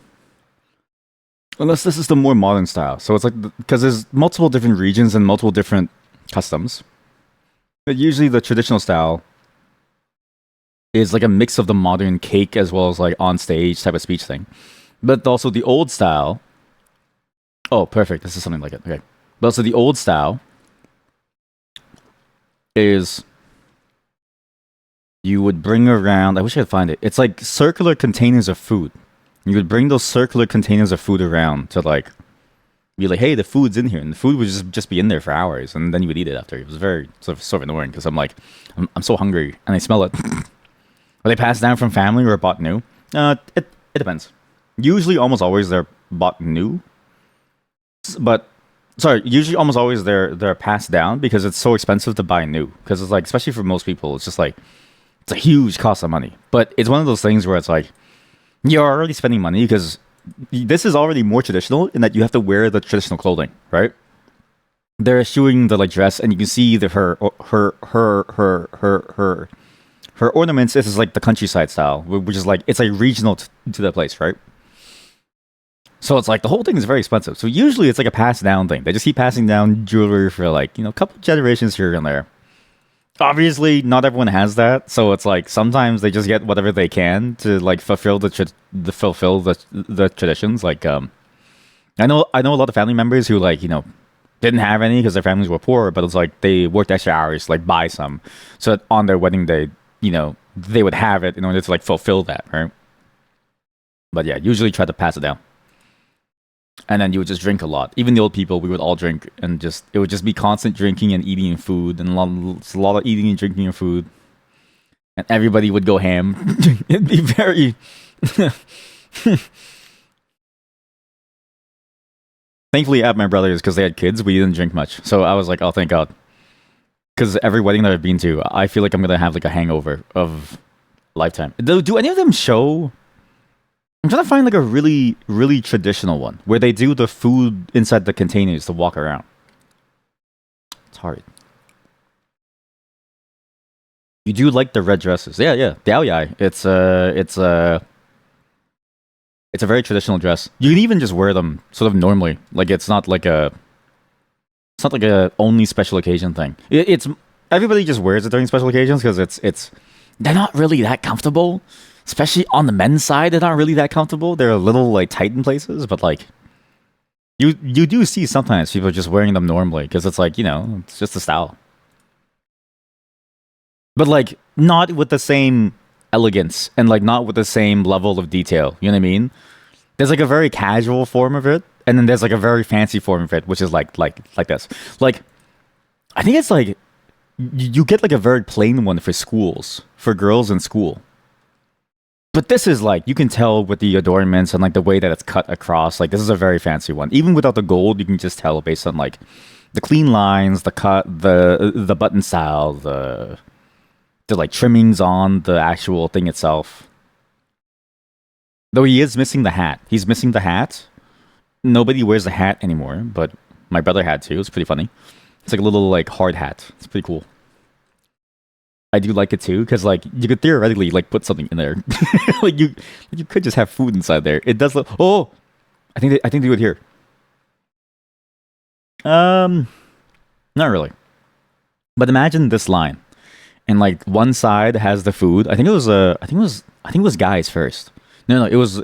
unless this is the more modern style. So it's like because there's multiple different regions and multiple different customs. But usually the traditional style is like a mix of the modern cake as well as like on stage type of speech thing. But also the old style. Oh, perfect. This is something like it. Okay. But also the old style is you would bring around, I wish I could find it. It's like circular containers of food. You would bring those circular containers of food around to like be like, hey, the food's in here. And the food would just be in there for hours. And then you would eat it after. It was very sort of annoying because I'm like, I'm so hungry and I smell it. Are they passed down from family or bought new? It depends. Usually, almost always they're bought new. But sorry, usually almost always they're passed down because it's so expensive to buy new. Because it's like, especially for most people, it's just like it's a huge cost of money. But it's one of those things where it's like you're already spending money because this is already more traditional in that you have to wear the traditional clothing, right? They're eschewing the like dress, and you can see her ornaments. This is like the countryside style, which is like it's like regional to that place, right? So it's like the whole thing is very expensive. So usually it's like a passed down thing. They just keep passing down jewelry for like a couple generations here and there. Obviously, not everyone has that, so it's like sometimes they just get whatever they can to like fulfill the traditions. Like I know a lot of family members who like didn't have any because their families were poor, but it's like they worked extra hours to like buy some, so that on their wedding day, they would have it in order to like fulfill that, right? But yeah, usually try to pass it down. And then you would just drink a lot. Even the old people, we would all drink, and it would just be constant drinking and eating and food, and a lot of eating and drinking and food, and everybody would go ham. It'd be very. Thankfully, at my brother's, because they had kids, we didn't drink much. So I was like, oh, thank God. Because every wedding that I've been to, I feel like I'm gonna have like a hangover of lifetime. Do any of them show? I'm trying to find like a really, really traditional one where they do the food inside the containers to walk around. It's hard. You do like the red dresses, yeah. Dao Yai. It's a very traditional dress. You can even just wear them sort of normally. Like it's not like a only special occasion thing. It's everybody just wears it during special occasions because it's they're not really that comfortable. Especially on the men's side, they're not really that comfortable. They're a little like tight in places, but like you do see sometimes people just wearing them normally because it's like it's just a style. But like not with the same elegance and like not with the same level of detail. You know what I mean? There's like a very casual form of it, and then there's like a very fancy form of it, which is like this. Like I think it's like you get like a very plain one for schools for girls in school. But this is like you can tell with the adornments and like the way that it's cut across. Like this is a very fancy one. Even without the gold, you can just tell based on like the clean lines, the cut, the button style, the like trimmings on the actual thing itself. Though he is missing the hat. He's missing the hat. Nobody wears the hat anymore, but my brother had to. It's pretty funny. It's like a little like hard hat. It's pretty cool. I do like it too because like you could theoretically like put something in there. like you could just have food inside there. It does look. Oh, I think they do it here. Um, not really. But imagine this line, and like one side has the food. I think it was guys first. No, it was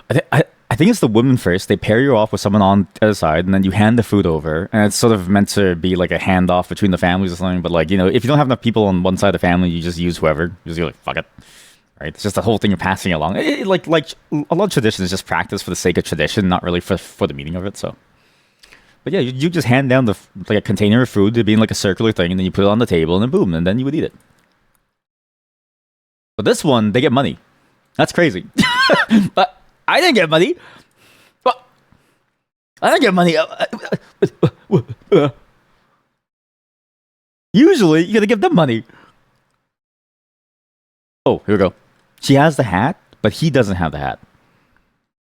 I think it's the women first. They pair you off with someone on the other side, and then you hand the food over, and it's sort of meant to be like a handoff between the families or something. But like if you don't have enough people on one side of the family, you just use whoever. You just go like fuck it, right? It's just the whole thing of passing along. Like a lot of tradition is just practice for the sake of tradition, not really for the meaning of it. So, but yeah, you just hand down like a container of food to be in like a circular thing, and then you put it on the table, and then boom, and then you would eat it. But this one, they get money. That's crazy. But I didn't get money. But I didn't get money. Usually, you gotta give them money. Oh, here we go. She has the hat, but he doesn't have the hat.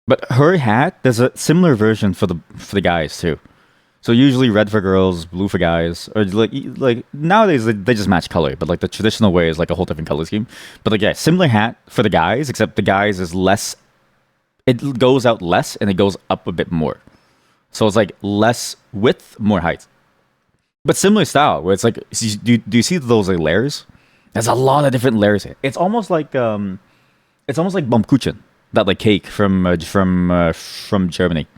But her hat, there's a similar version for the guys too. So usually red for girls, blue for guys, or like nowadays they just match color. But like the traditional way is like a whole different color scheme. But like yeah, similar hat for the guys, except the guys is less. It goes out less and it goes up a bit more. So it's like less width, more height. But similar style, where it's like, do you see those like layers? There's a lot of different layers here. It's almost like Baumkuchen, that like cake from Germany.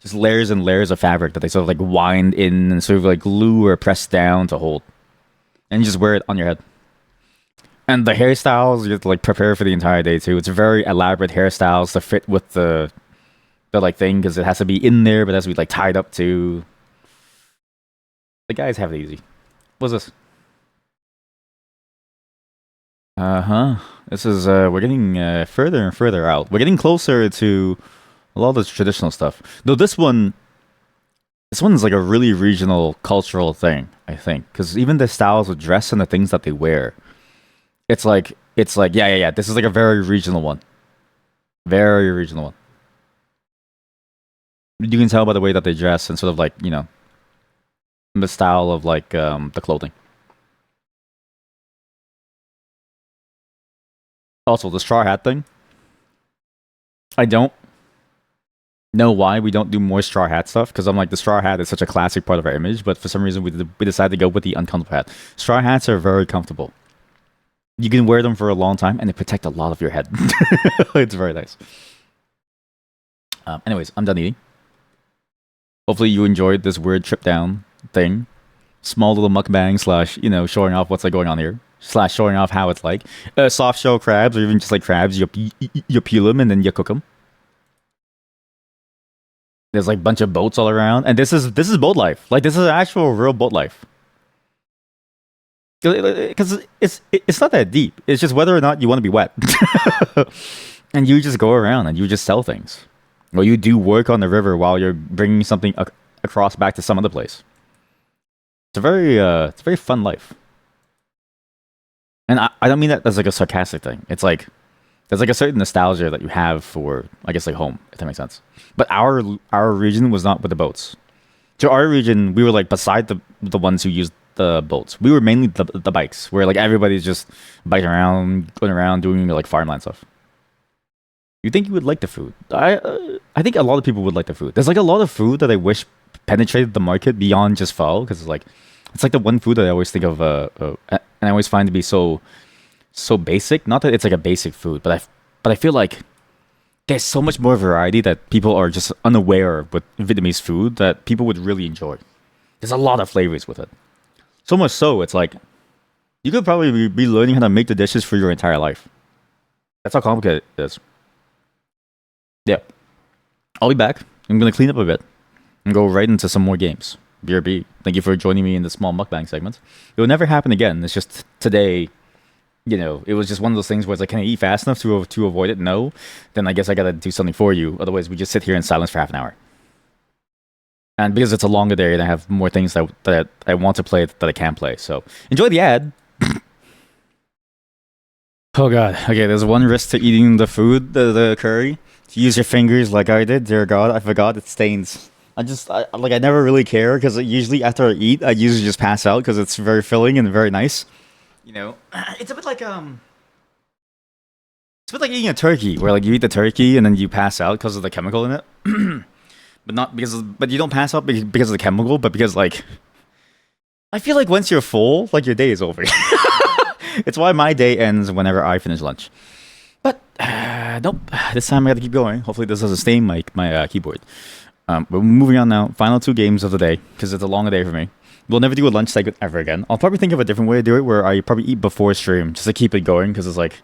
Just layers and layers of fabric that they sort of like wind in and sort of like glue or press down to hold, and you just wear it on your head. And the hairstyles you have to like prepare for the entire day too. It's very elaborate hairstyles to fit with the like thing because it has to be in there, but it has to be like tied up too. The guys have it easy. What's this? Uh-huh. This is we're getting further and further out. We're getting closer to a lot of the traditional stuff. Though this one's like a really regional cultural thing, I think, because even the styles of dress and the things that they wear, it's like yeah. This is like a very regional one, very regional one. You can tell by the way that they dress and sort of like the style of like the clothing. Also, the straw hat thing. I don't know why we don't do more straw hat stuff because I'm like the straw hat is such a classic part of our image, but for some reason we decided to go with the uncomfortable hat. Straw hats are very comfortable. You can wear them for a long time and they protect a lot of your head. It's very nice. Anyways, I'm done eating. Hopefully you enjoyed this weird trip down thing. Small little mukbang slash showing off what's like going on here slash showing off how it's like soft shell crabs or even just like crabs. You peel them and then you cook them. There's like a bunch of boats all around, and this is boat life. Like this is actual real boat life. Because it's not that deep. It's just whether or not you want to be wet, and you just go around and you just sell things, or you do work on the river while you're bringing something across back to some other place. It's a very fun life, and I don't mean that as like a sarcastic thing. It's like there's like a certain nostalgia that you have for, I guess, like home, if that makes sense. But our region was not with the boats. To our region, we were like beside the ones who used the boats. We were mainly the bikes, where like everybody's just biking around, going around, doing like farmland stuff. You think you would like the food? I think a lot of people would like the food. There's like a lot of food that I wish penetrated the market beyond just pho, because it's like the one food that I always think of, and I always find to be so basic. Not that it's like a basic food, but I feel like there's so much more variety that people are just unaware with Vietnamese food that people would really enjoy. There's a lot of flavors with it. So much so, it's like you could probably be learning how to make the dishes for your entire life. That's how complicated it is. Yeah. I'll be back. I'm gonna clean up a bit and go right into some more games. BRB, thank you for joining me in the small mukbang segment. It will never happen again. It's just today, it was just one of those things where it's like, can I eat fast enough to avoid it? No. Then I guess I gotta do something for you. Otherwise, we just sit here in silence for half an hour. And because it's a longer day and I have more things that I want to play that I can't play. So enjoy the ad. Oh god. Okay, there's one risk to eating the food, the curry. To use your fingers like I did. Dear god, I forgot it stains. I never really care because usually after I eat, I usually just pass out because it's very filling and very nice. It's a bit like eating a turkey, where like you eat the turkey and then you pass out because of the chemical in it. But you don't pass out because of the chemical, but because like I feel like once you're full, like your day is over. It's why my day ends whenever I finish lunch. But nope, this time I got to keep going. Hopefully this doesn't stain my keyboard. But we're moving on now. Final 2 games of the day because it's a longer day for me. We'll never do a lunch segment ever again. I'll probably think of a different way to do it, where I probably eat before stream just to keep it going, because it's like,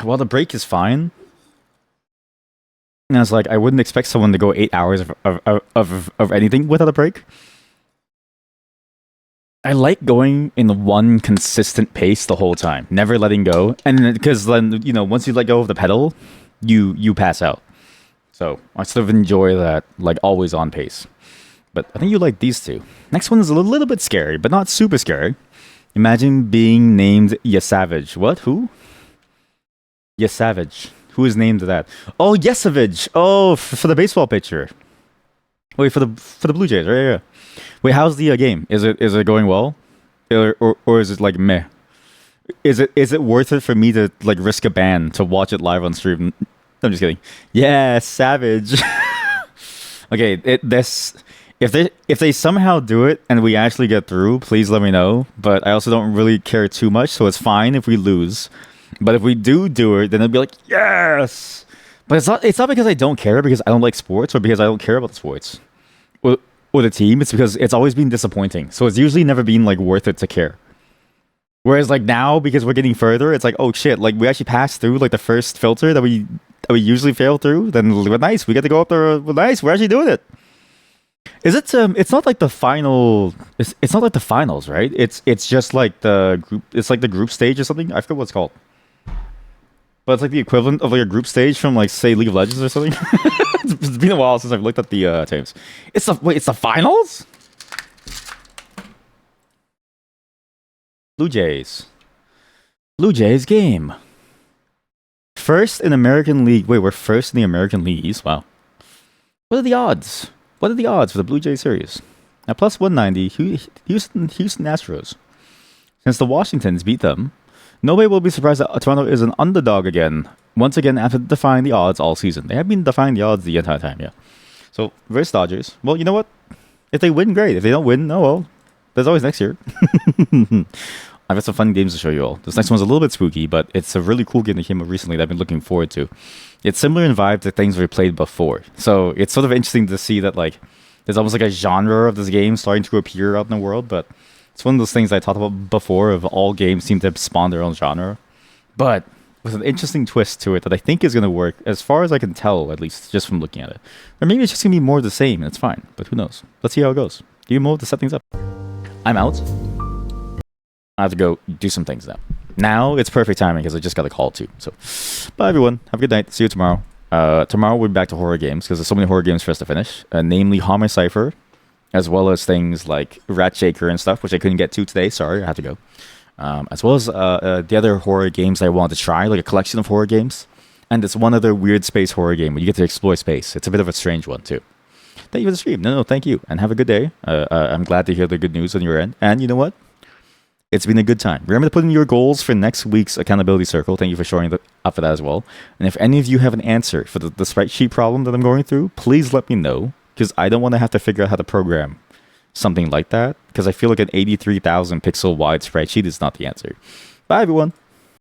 while the break is fine. And it's like, I wouldn't expect someone to go 8 hours of anything without a break. I like going in one consistent pace the whole time, never letting go. And because then, once you let go of the pedal, you pass out. So I sort of enjoy that, like, always on pace. But I think you like these two. Next one is a little bit scary, but not super scary. Imagine being named Yesavage. What? Who? Yesavage. Who is named that? Oh, Yesavage. Oh, for the baseball pitcher. Wait, for the Blue Jays, right? Yeah. Wait, how's the game? Is it going well, or is it like meh? Is it worth it for me to like risk a ban to watch it live on stream? I'm just kidding. Yeah, Savage. Okay, if they somehow do it and we actually get through, please let me know. But I also don't really care too much, so it's fine if we lose. But if we do it, then it'll be like, yes. But it's not because I don't care, because I don't like sports, or because I don't care about the sports or the team. It's because it's always been disappointing. So it's usually never been like worth it to care. Whereas like now, because we're getting further, it's like, oh shit, like we actually passed through like the first filter that we usually fail through. Then we're nice. We get to go up there. We're nice. We're actually doing it. Is it? It's not like the final. It's not like the finals, right? It's just like the group. It's like the group stage or something. I forget what it's called. But it's like the equivalent of like a group stage from like, say, League of Legends or something. It's been a while since I've looked at the teams. It's the finals. Blue Jays game. First in American League. Wait, we're first in the American League East. Wow. What are the odds? What are the odds for the Blue Jays series? Now, plus 190, Houston Astros. Since the Washingtons beat them, nobody will be surprised that Toronto is an underdog again. Once again, after defying the odds all season. They have been defying the odds the entire time, yeah. So, versus Dodgers. Well, you know what? If they win, great. If they don't win, oh well. There's always next year. I've got some fun games to show you all. This next one's a little bit spooky, but it's a really cool game that came up recently that I've been looking forward to. It's similar in vibe to things we've played before. So it's sort of interesting to see that like there's almost like a genre of this game starting to appear out in the world, but it's one of those things I talked about before of all games seem to spawn their own genre. But with an interesting twist to it that I think is going to work, as far as I can tell, at least, just from looking at it. Or maybe it's just going to be more of the same, and it's fine. But who knows? Let's see how it goes. Do you move to set things up? I'm out. I have to go do some things now. Now it's perfect timing because I just got a call too. So, bye everyone. Have a good night. See you tomorrow. Tomorrow we'll be back to horror games because there's so many horror games for us to finish. Namely Homicide Cypher, as well as things like Rat Shaker and stuff, which I couldn't get to today. Sorry, I had to go. As well as the other horror games I wanted to try, like a collection of horror games. And there's one other weird space horror game where you get to explore space. It's a bit of a strange one too. Thank you for the stream. No, thank you. And have a good day. I'm glad to hear the good news on your end. And you know what? It's been a good time. Remember to put in your goals for next week's accountability circle. Thank you for showing up for that as well. And if any of you have an answer for the spreadsheet problem that I'm going through, please let me know. Because I don't want to have to figure out how to program something like that. Because I feel like an 83,000 pixel wide spreadsheet is not the answer. Bye, everyone.